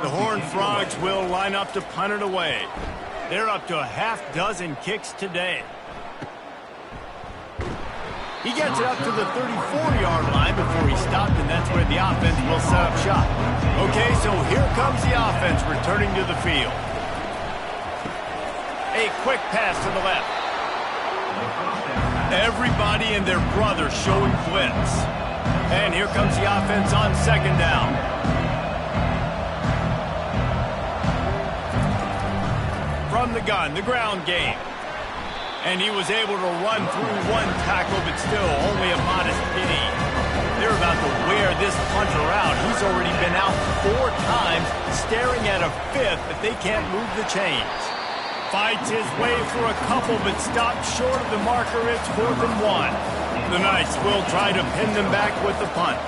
The Horned Frogs will line up to punt it away. They're up to a half-dozen kicks today. He gets it up to the 34-yard line before he stopped, and that's where the offense will set up shop. Okay, so here comes the offense returning to the field. A quick pass to the left. Everybody and their brother showing blitz. And here comes the offense on 2nd down. From the gun, the ground game. And he was able to run through 1 tackle, but still only a modest gain. They're about to wear this punter out. He's already been out 4 times, staring at a 5th, but they can't move the chains. Fights his way for a couple, but stopped short of the marker. It's 4th and 1. The Knights will try to pin them back with the punt.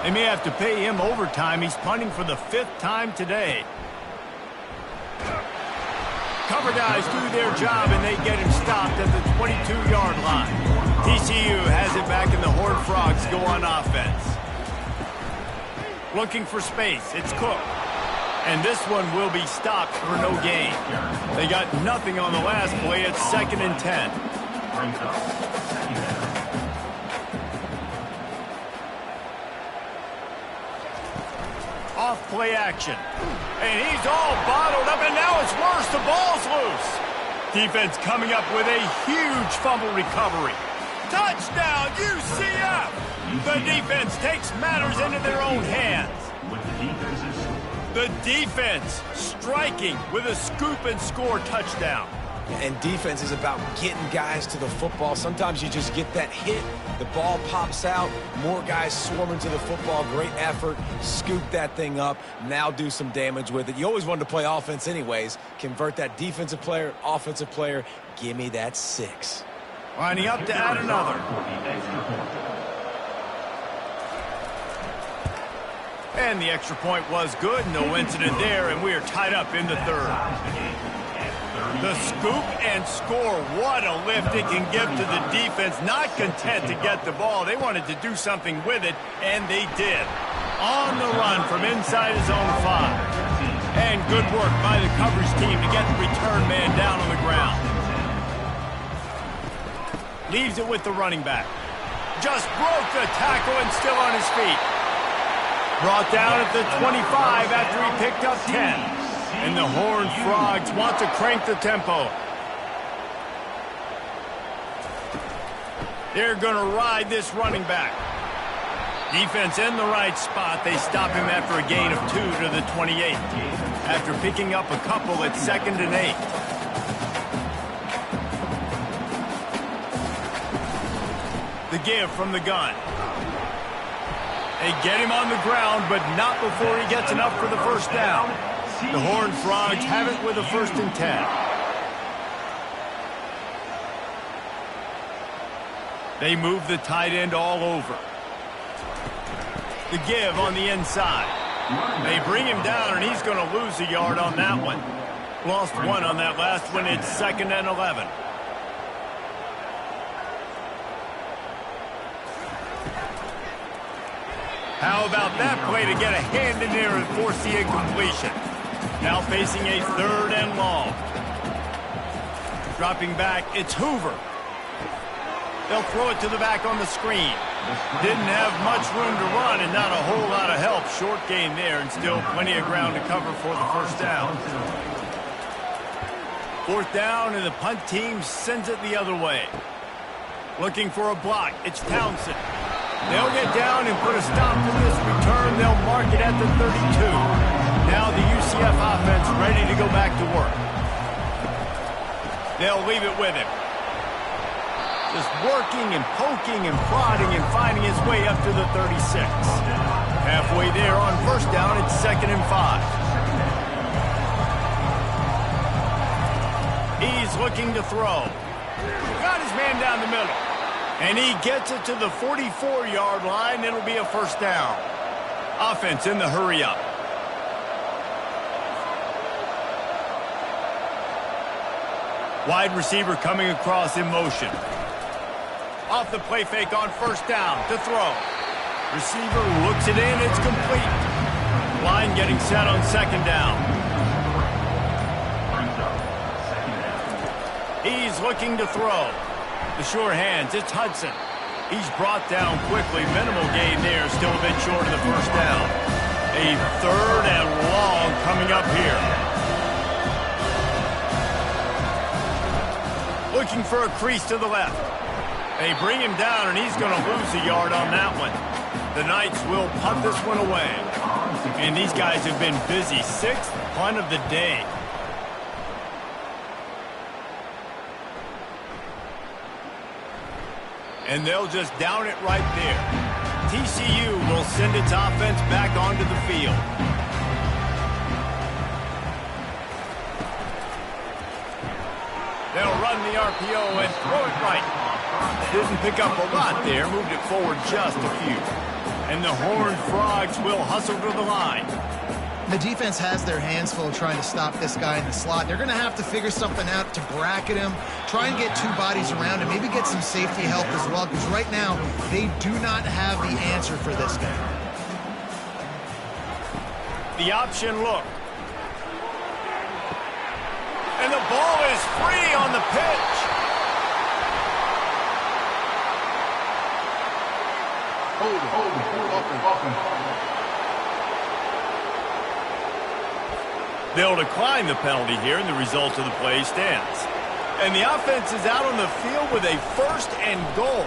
They may have to pay him overtime. He's punting for the 5th time today. Cover guys do their job, and they get him stopped at the 22-yard line. TCU has it back, and the Horned Frogs go on offense. Looking for space. It's Cook. And this one will be stopped for no gain. They got nothing on the last play. It's 2nd and 10. Off play action. And he's all bottled up, and now it's worse. The ball's loose. Defense coming up with a huge fumble recovery. Touchdown, UCF! The defense takes matters into their own hands. The defense striking with a scoop and score touchdown. And defense is about getting guys to the football. Sometimes you just get that hit, the ball pops out, more guys swarming to the football. Great effort, scoop that thing up, now do some damage with it. You always wanted to play offense anyways. Convert that defensive player, offensive player. Give me that 6. Lining up to add another. And the extra point was good. No incident there, and we are tied up in the third. The scoop and score. What a lift it can give to the defense. Not content to get the ball. They wanted to do something with it, and they did. On the run from inside his own 5. And good work by the coverage team to get the return man down on the ground. Leaves it with the running back. Just broke the tackle and still on his feet. Brought down at the 25 after he picked up 10. And the Horned Frogs want to crank the tempo. They're going to ride this running back. Defense in the right spot. They stop him after a gain of 2 to the 28. After picking up a couple at 2nd and 8. The give from the gun. They get him on the ground, but not before he gets enough for the first down. The Horned Frogs have it with a 1st and 10. They move the tight end all over. The give on the inside. They bring him down, and he's going to lose a yard on that one. Lost 1 on that last one. It's 2nd and 11. How about that play to get a hand in there and force the incompletion? Now facing a 3rd and long. Dropping back, it's Hoover. They'll throw it to the back on the screen. Didn't have much room to run and not a whole lot of help. Short gain there and still plenty of ground to cover for the first down. 4th down and the punt team sends it the other way. Looking for a block, it's Townsend. They'll get down and put a stop to this return. They'll mark it at the 32. Now the UCF offense ready to go back to work. They'll leave it with him. Just working and poking and prodding and finding his way up to the 36. Halfway there on 1st down, it's 2nd and 5. He's looking to throw. Got his man down the middle. And he gets it to the 44-yard line. It'll be a 1st down. Offense in the hurry-up. Wide receiver coming across in motion. Off the play fake on 1st down to throw. Receiver looks it in. It's complete. Line getting set on 2nd down. He's looking to throw. The sure hands, it's Hudson. He's brought down quickly. Minimal gain there, still a bit short of the 1st down. A 3rd and long coming up here. Looking for a crease to the left. They bring him down, and he's going to lose a yard on that one. The Knights will punt this one away. And these guys have been busy. 6th punt of the day. And they'll just down it right there. TCU will send its offense back onto the field. They'll run the RPO and throw it right. Didn't pick up a lot there, moved it forward just a few. And the Horned Frogs will hustle to the line. The defense has their hands full trying to stop this guy in the slot. They're going to have to figure something out to bracket him, try and get 2 bodies around him, maybe get some safety help as well, because right now they do not have the answer for this guy. The option look. And the ball is free on the pitch. They'll decline the penalty here, and the result of the play stands. And the offense is out on the field with a 1st and goal.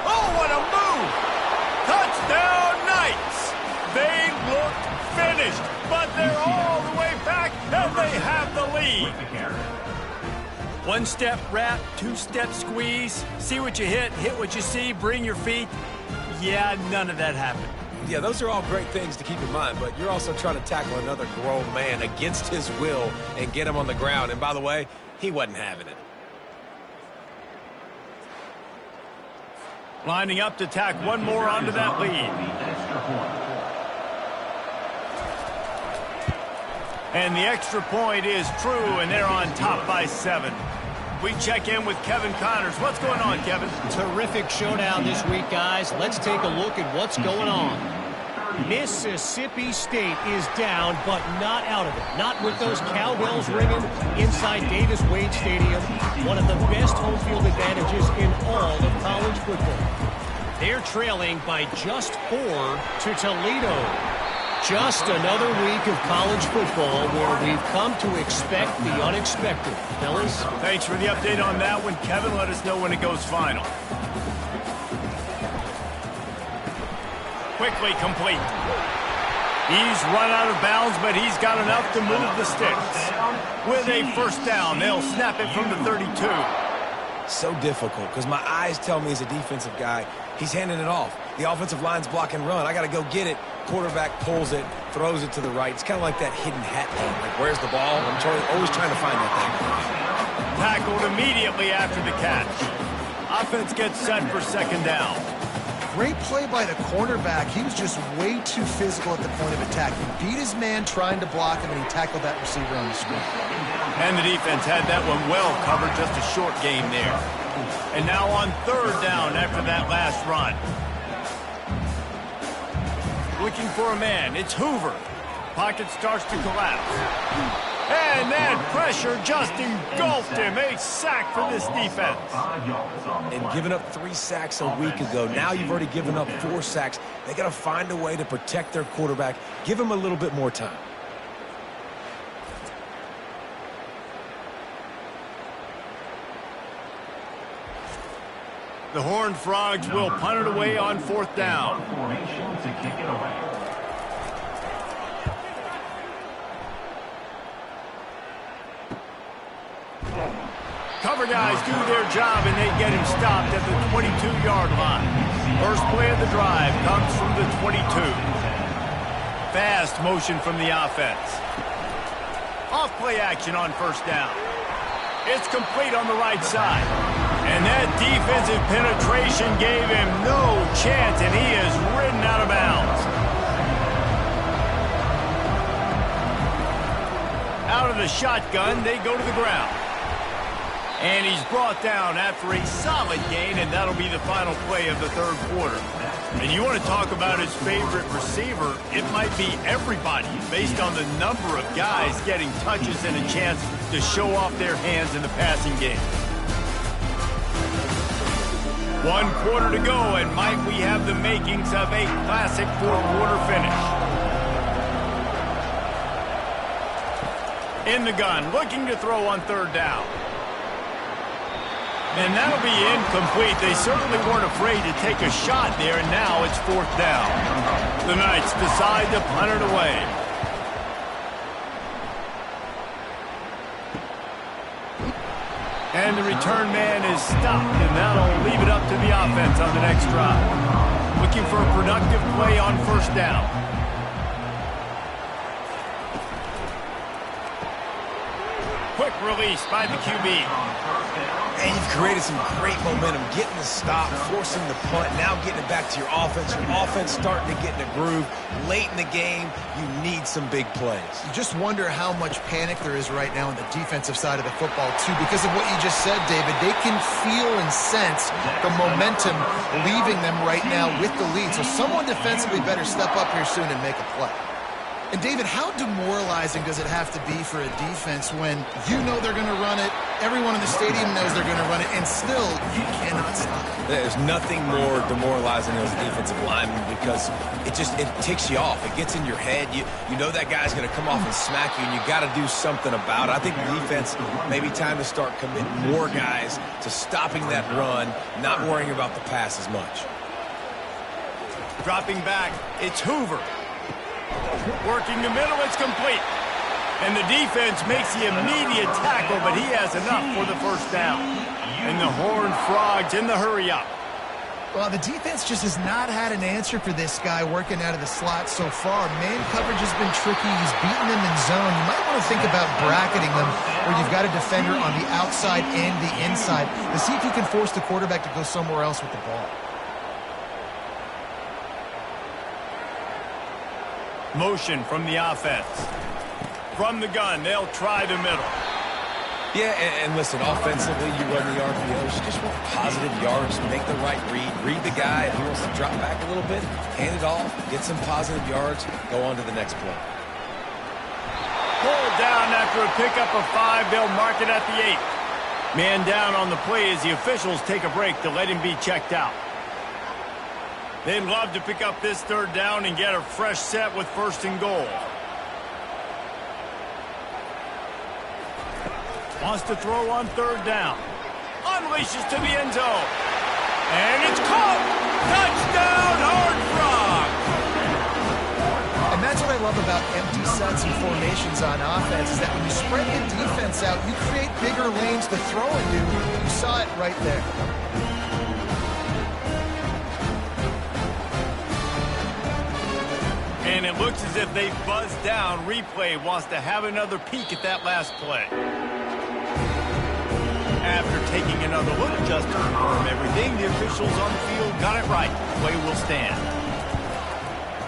Oh, what a move! Touchdown, Knights! They looked finished, but they're all the way back, and they have the lead. lead. One-step wrap, two-step squeeze. See what you hit what you see, bring your feet. Yeah, none of that happened. Yeah, those are all great things to keep in mind, but you're also trying to tackle another grown man against his will and get him on the ground. And by the way, he wasn't having it. Lining up to tack one more onto that lead. And the extra point is true, and they're on top by 7. We check in with Kevin Connors. What's going on, Kevin? Terrific showdown this week, guys. Let's take a look at what's going on. Mississippi State is down, but not out of it. Not with those cowbells ringing inside Davis-Wade Stadium, one of the best home field advantages in all of college football. They're trailing by just 4 to Toledo. Just another week of college football where we've come to expect the unexpected. Fellas? Thanks for the update on that one, Kevin. Let us know when it goes final. Quickly complete. He's run out of bounds, but he's got enough to move the sticks. With a first down, they'll snap it from the 32. So difficult because my eyes tell me as a defensive guy, he's handing it off. The offensive line's block and run. I got to go get it. Quarterback pulls it, throws it to the right. It's kind of like that hidden hat game. Like, where's the ball? I'm always trying to find that thing. Tackled immediately after the catch. Offense gets set for second down. Great play by the cornerback. He was just way too physical at the point of attack. He beat his man trying to block him, and he tackled that receiver on the screen. And the defense had that one well covered, just a short game there. And now on third down after that last run. Looking for a man. It's Hoover. Pocket starts to collapse. And then pressure just engulfed him. A sack for this defense. And giving up 3 sacks a week ago. Now you've already given up 4 sacks. They got to find a way to protect their quarterback. Give him a little bit more time. The Horned Frogs will punt it away on fourth down. Formation to kick it away. Cover guys do their job, and they get him stopped at the 22-yard line. First play of the drive comes from the 22. Fast motion from the offense. Off play action on first down. It's complete on the right side. And that defensive penetration gave him no chance, and he is ridden out of bounds. Out of the shotgun, they go to the ground. And he's brought down after a solid gain, and that'll be the final play of the third quarter. And you want to talk about his favorite receiver, it might be everybody based on the number of guys getting touches and a chance to show off their hands in the passing game. 1 quarter to go, and might we have the makings of a classic fourth-quarter finish. In the gun, looking to throw on third down. And that'll be incomplete. They certainly weren't afraid to take a shot there, and now it's fourth down. The Knights decide to punt it away. And the return man is stopped, and that'll leave it up to the offense on the next drive. Looking for a productive play on first down. Quick release by the QB. And you've created some great momentum, getting the stop, forcing the punt, now getting it back to your offense. Your offense starting to get in a groove. Late in the game, you need some big plays. You just wonder how much panic there is right now on the defensive side of the football, too, because of what you just said, David. They can feel and sense the momentum leaving them right now with the lead. So someone defensively better step up here soon and make a play. And, David, how demoralizing does it have to be for a defense when you know they're going to run it, everyone in the stadium knows they're going to run it, and still you cannot stop it? There's nothing more demoralizing as a defensive lineman because it ticks you off. It gets in your head. You know that guy's going to come off and smack you, and you got to do something about it. I think the defense maybe time to start committing more guys to stopping that run, not worrying about the pass as much. Dropping back, it's Hoover. Working the middle, it's complete. And the defense makes the immediate tackle, but he has enough for the first down. And the Horned Frogs in the hurry-up. Well, the defense just has not had an answer for this guy working out of the slot so far. Man coverage has been tricky. He's beaten them in zone. You might want to think about bracketing them where you've got a defender on the outside and the inside to see if you can force the quarterback to go somewhere else with the ball. Motion from the offense. From the gun, they'll try the middle. Yeah, and listen, offensively, you run the RPOs. You just want positive yards, make the right read the guy. If he wants to drop back a little bit, hand it off, get some positive yards, go on to the next play. Pulled down after a pickup of 5. They'll mark it at the 8. Man down on the play as the officials take a break to let him be checked out. They'd love to pick up this third down and get a fresh set with 1st and goal. Wants to throw on 3rd down. Unleashes to the end zone. And it's caught! Touchdown, Horned Frogs! And that's what I love about empty sets and formations on offense is that when you spread the defense out, you create bigger lanes to throw into. You saw it right there. And it looks as if they buzzed down. Replay wants to have another peek at that last play. After taking another look just to confirm everything, the officials on the field got it right. Play will stand.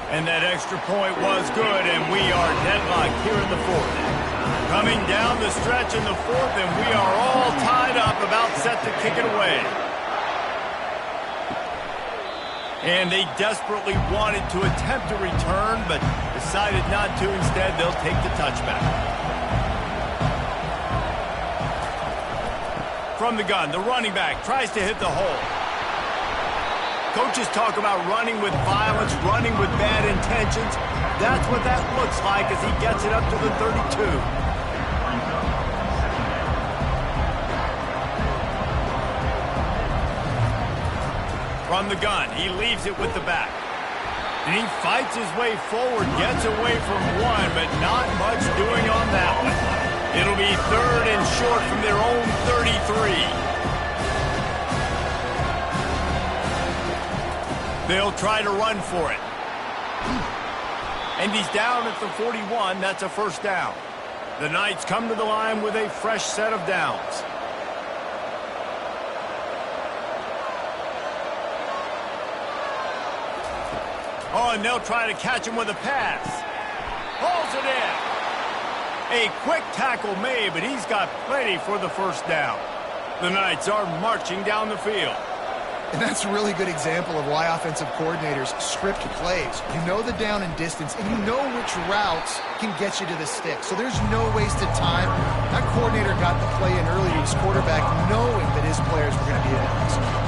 And that extra point was good, and we are deadlocked here in the 4th. Coming down the stretch in the 4th, and we are all tied up, about set to kick it away. And they desperately wanted to attempt a return, but decided not to. Instead, they'll take the touchback. From the gun, the running back tries to hit the hole. Coaches talk about running with violence, running with bad intentions. That's what that looks like as he gets it up to the 32. From the gun, he leaves it with the back. And he fights his way forward, gets away from one, but not much doing on that one. It'll be 3rd and short from their own 33. They'll try to run for it. And he's down at the 41. That's a 1st down. The Knights come to the line with a fresh set of downs. Oh, and they'll try to catch him with a pass. Hauls it in. A quick tackle made, but he's got plenty for the 1st down. The Knights are marching down the field. And that's a really good example of why offensive coordinators script plays. You know the down and distance, and you know which routes can get you to the stick. So there's no wasted time. That coordinator got the play in early to his quarterback, knowing that his players were going to be in it.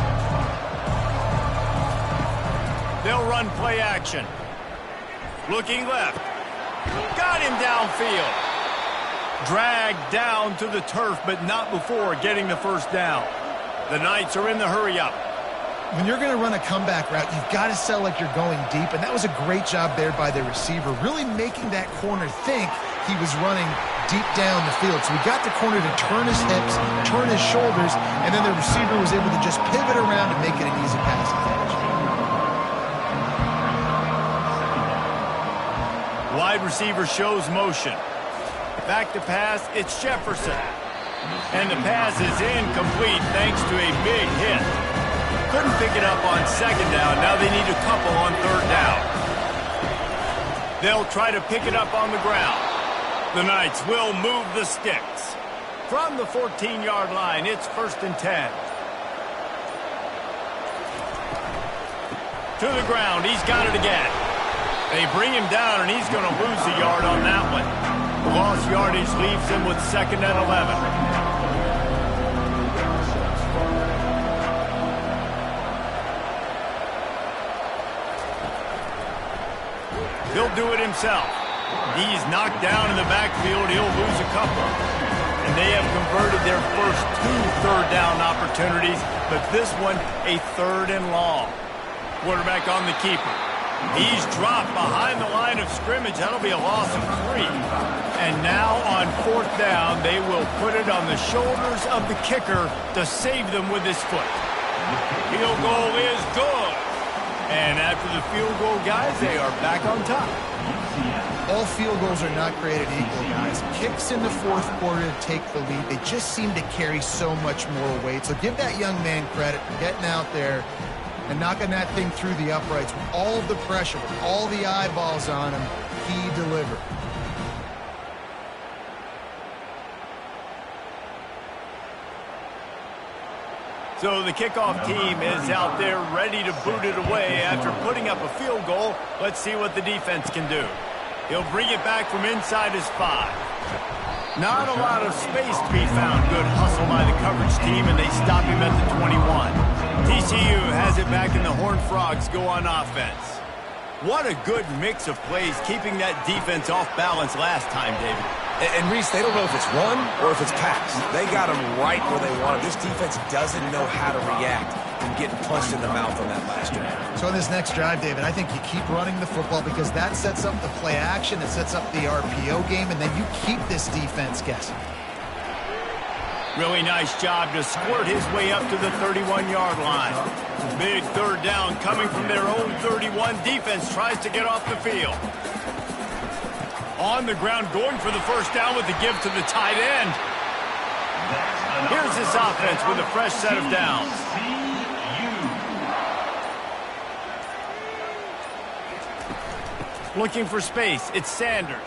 They'll run play action. Looking left. Got him downfield. Dragged down to the turf, but not before getting the 1st down. The Knights are in the hurry-up. When you're going to run a comeback route, you've got to sell like you're going deep, and that was a great job there by the receiver, really making that corner think he was running deep down the field. So we got the corner to turn his hips, turn his shoulders, and then the receiver was able to just pivot around and make it an easy passing catch. Wide receiver shows motion. Back to pass, it's Jefferson. And the pass is incomplete thanks to a big hit. Couldn't pick it up on 2nd down. Now they need a couple on 3rd down. They'll try to pick it up on the ground. The Knights will move the sticks. From the 14-yard line, it's 1st and 10. To the ground, he's got it again. They bring him down, and he's going to lose a yard on that one. The lost yardage leaves him with 2nd and 11. He'll do it himself. He's knocked down in the backfield. He'll lose a couple. And they have converted their first 2 third-down opportunities, but this one a 3rd and long. Quarterback on the keeper. He's dropped behind the line of scrimmage. That'll be a loss of 3. And now on 4th down, they will put it on the shoulders of the kicker to save them with his foot. Field goal is good. And after the field goal, guys, they are back on top. All field goals are not created equal, guys. Kicks in the 4th quarter to take the lead. They just seem to carry so much more weight. So give that young man credit for getting out there and knocking that thing through the uprights with all of the pressure, with all the eyeballs on him. He delivered. So the kickoff team is out there ready to boot it away after putting up a field goal. Let's see what the defense can do. He'll bring it back from inside his 5. Not a lot of space to be found. Good hustle by the coverage team, and they stop him at the 21. TCU has it back, and the Horned Frogs go on offense. What a good mix of plays, keeping that defense off balance last time, David. And Reese, they don't know if it's run or if it's pass. They got them right where they want them. This defense doesn't know how to react from getting punched in the mouth on that last drive. So on this next drive, David, I think you keep running the football because that sets up the play action, it sets up the RPO game, and then you keep this defense guessing. Really nice job to squirt his way up to the 31-yard line. Big 3rd down coming from their own 31. Defense tries to get off the field. On the ground, going for the 1st down with the give to the tight end. Here's this offense with a fresh set of downs. Looking for space, it's Sanders.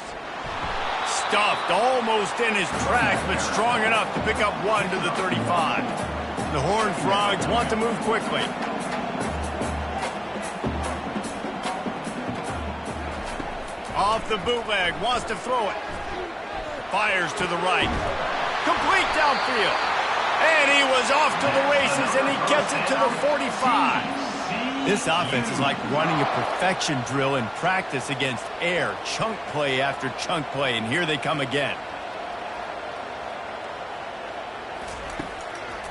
Stuffed almost in his tracks, but strong enough to pick up 1 to the 35. The Horned Frogs want to move quickly. Off the bootleg, wants to throw it. Fires to the right. Complete downfield. And he was off to the races, and he gets it to the 45. This offense is like running a perfection drill in practice against air. Chunk play after chunk play, and here they come again.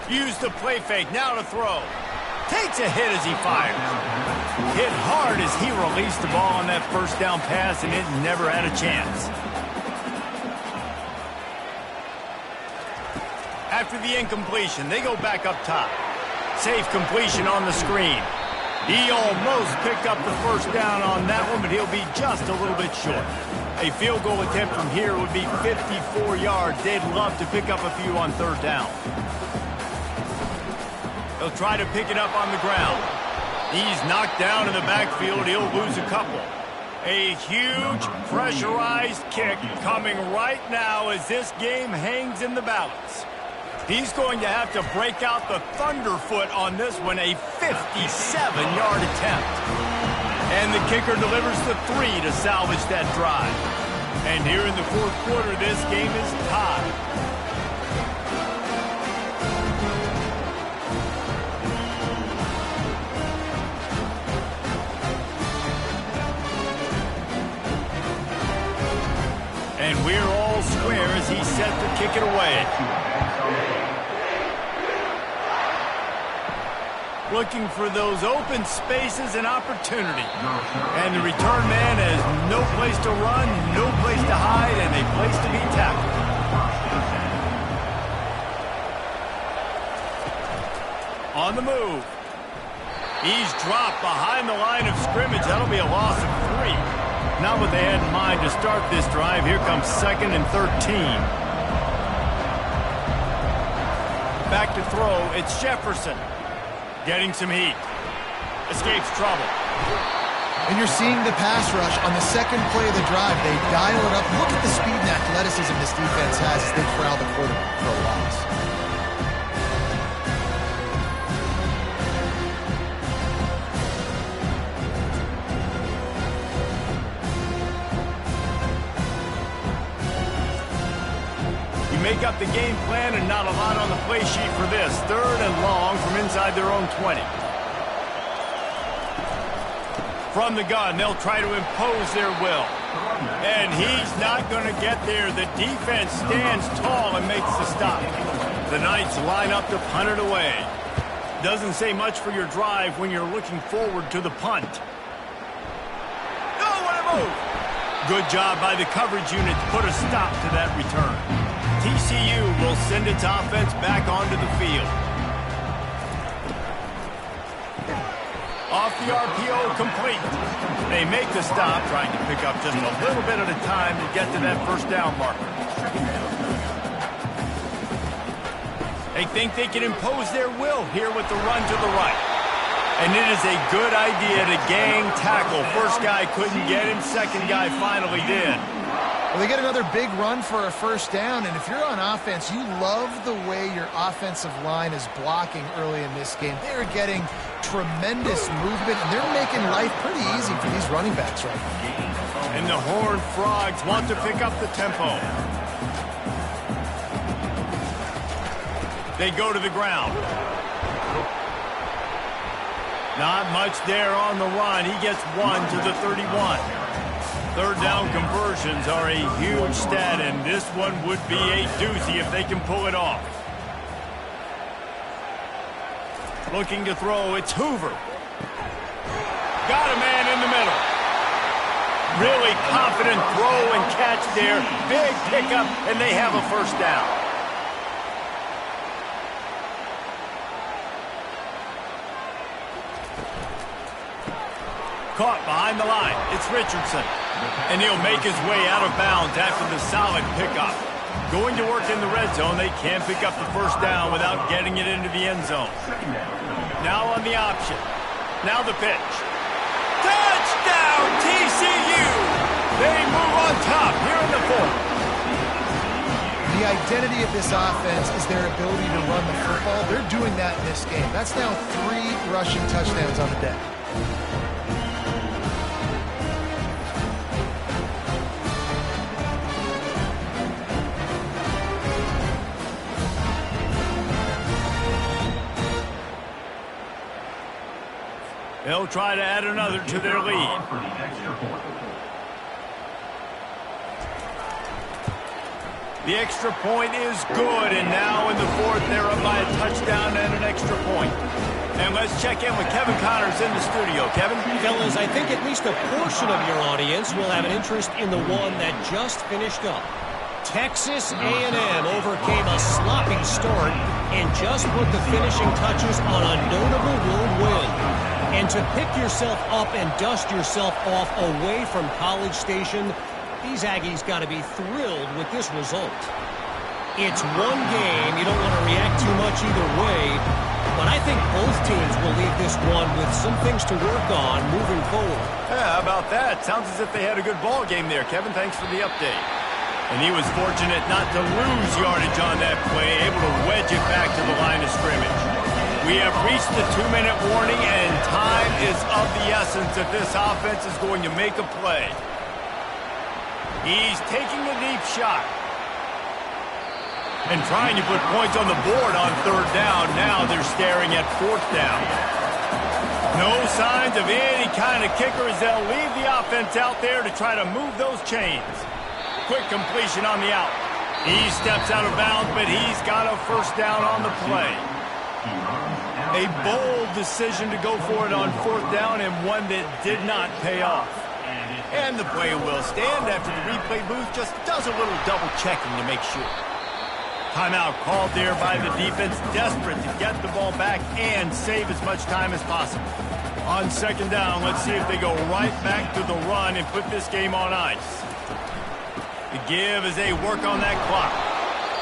Use the play fake, now to throw. Takes a hit as he fires. Hit hard as he released the ball on that 1st down pass, and it never had a chance. After the incompletion, they go back up top. Safe completion on the screen. He almost picked up the 1st down on that one, but he'll be just a little bit short. A field goal attempt from here would be 54 yards. They'd love to pick up a few on 3rd down. He'll try to pick it up on the ground. He's knocked down in the backfield. He'll lose a couple. A huge pressurized kick coming right now as this game hangs in the balance. He's going to have to break out the thunderfoot on this one, a 57-yard attempt. And the kicker delivers the 3 to salvage that drive. And here in the 4th quarter, this game is tied. And we're all square as he's set to kick it away. Looking for those open spaces and opportunity. And the return man has no place to run, no place to hide, and a place to be tackled. On the move. He's dropped behind the line of scrimmage. That'll be a loss of 3. Not what they had in mind to start this drive. Here comes 2nd and 13. Back to throw. It's Jefferson. Getting some heat. Escapes trouble. And you're seeing the pass rush on the 2nd play of the drive. They dial it up. Look at the speed and athleticism this defense has as they corral the quarterback for a loss. Make up the game plan and not a lot on the play sheet for this. 3rd and long from inside their own 20. From the gun, they'll try to impose their will. And he's not going to get there. The defense stands tall and makes the stop. The Knights line up to punt it away. Doesn't say much for your drive when you're looking forward to the punt. Good job by the coverage unit to put a stop to that return. TCU will send its offense back onto the field. Off the RPO, complete. They make the stop, trying to pick up just a little bit at a time to get to that first down marker. They think they can impose their will here with the run to the right. And it is a good idea to gang tackle. First guy couldn't get him, second guy finally did. Well, they get another big run for a first down, and if you're on offense, you love the way your offensive line is blocking early in this game. They're getting tremendous movement, and they're making life pretty easy for these running backs right now. And the Horned Frogs want to pick up the tempo. They go to the ground. Not much there on the run. He gets one to the 31. Third down conversions are a huge stat, and this one would be a doozy if they can pull it off. Looking to throw, it's Hoover. Got a man in the middle. Really confident throw and catch there. Big pickup, and they have a first down. Caught behind the line. It's Richardson. And he'll make his way out of bounds after the solid pickup. Going to work in the red zone, they can't pick up the first down without getting it into the end zone. Now on the option. Now the pitch. Touchdown, TCU! They move on top here in the fourth. The identity of this offense is their ability to run the football. They're doing that in this game. That's now 3 rushing touchdowns on the day. They'll try to add another to their lead. The extra point is good, and now in the fourth, they're up by a touchdown and an extra point. And let's check in with Kevin Connors in the studio. Kevin? Fellas, I think at least a portion of your audience will have an interest in the one that just finished up. Texas A&M overcame a sloppy start and just put the finishing touches on a notable road win. And to pick yourself up and dust yourself off away from College Station, these Aggies got to be thrilled with this result. It's one game. You don't want to react too much either way, but I think both teams will leave this one with some things to work on moving forward. Yeah, how about that? Sounds as if they had a good ball game there, Kevin. Thanks for the update. And he was fortunate not to lose yardage on that play, able to wedge it back to the line of scrimmage. We have reached the 2-minute warning, and time is of the essence if this offense is going to make a play. He's taking a deep shot. And trying to put points on the board on third down. Now they're staring at fourth down. No signs of any kind of kickers. They'll leave the offense out there to try to move those chains. Quick completion on the out. He steps out of bounds, but he's got a first down on the play. A bold decision to go for it on fourth down, and one that did not pay off. And the play will stand after the replay booth just does a little double checking to make sure. Timeout called there by the defense, desperate to get the ball back and save as much time as possible. On second down, let's see if they go right back to the run and put this game on ice. The give as they work on that clock.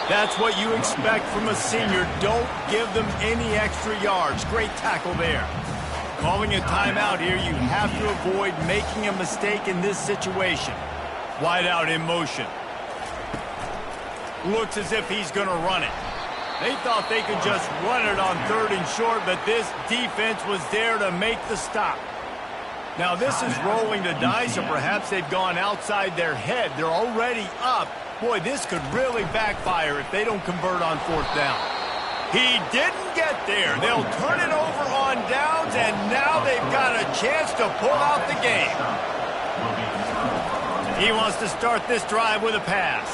That's what you expect from a senior. Don't give them any extra yards. Great tackle there. Calling a timeout here, you have to avoid making a mistake in this situation. Wide out in motion. Looks as if he's going to run it. They thought they could just run it on third and short, but this defense was there to make the stop. Now this is rolling the dice, or perhaps they've gone outside their head. They're already up. Boy, this could really backfire if they don't convert on fourth down. He didn't get there. They'll turn it over on downs, and now they've got a chance to pull out the game. He wants to start this drive with a pass.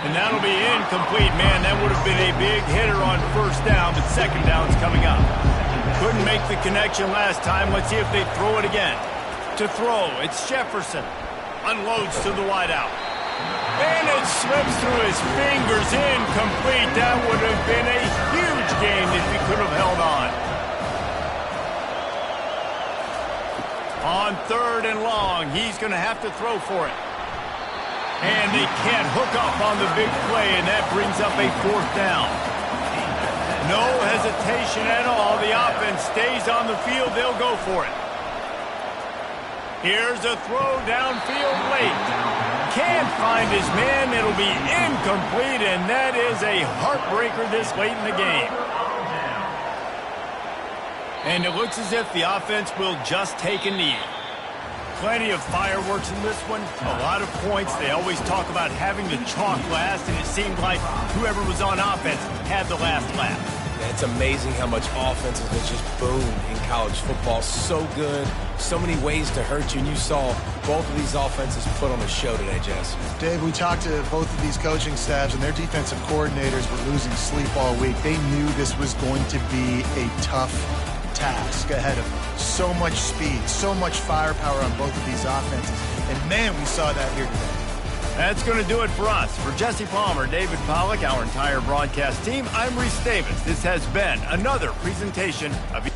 And that'll be incomplete. Man, that would have been a big hitter on first down, but second down's coming up. Couldn't make the connection last time. Let's see if they throw it again. To throw, it's Jefferson. Unloads to the wideout. And it slips through his fingers, incomplete. That would have been a huge gain if he could have held on. On 3rd and long, he's going to have to throw for it. And they can't hook up on the big play, and that brings up a 4th down. No hesitation at all. The offense stays on the field. They'll go for it. Here's a throw downfield late. Can't find his man. It'll be incomplete, and that is a heartbreaker this late in the game. And it looks as if the offense will just take a knee. Plenty of fireworks in this one. A lot of points. They always talk about having the chalk last, and it seemed like whoever was on offense had the last laugh. It's amazing how much offenses will just boom in college football. So good, so many ways to hurt you, and you saw both of these offenses put on a show today, Jess. Dave, we talked to both of these coaching staffs, and their defensive coordinators were losing sleep all week. They knew this was going to be a tough task ahead of them. So much speed, so much firepower on both of these offenses, and man, we saw that here today. That's going to do it for us. For Jesse Palmer, David Pollack, our entire broadcast team, I'm Reese Davis. This has been another presentation of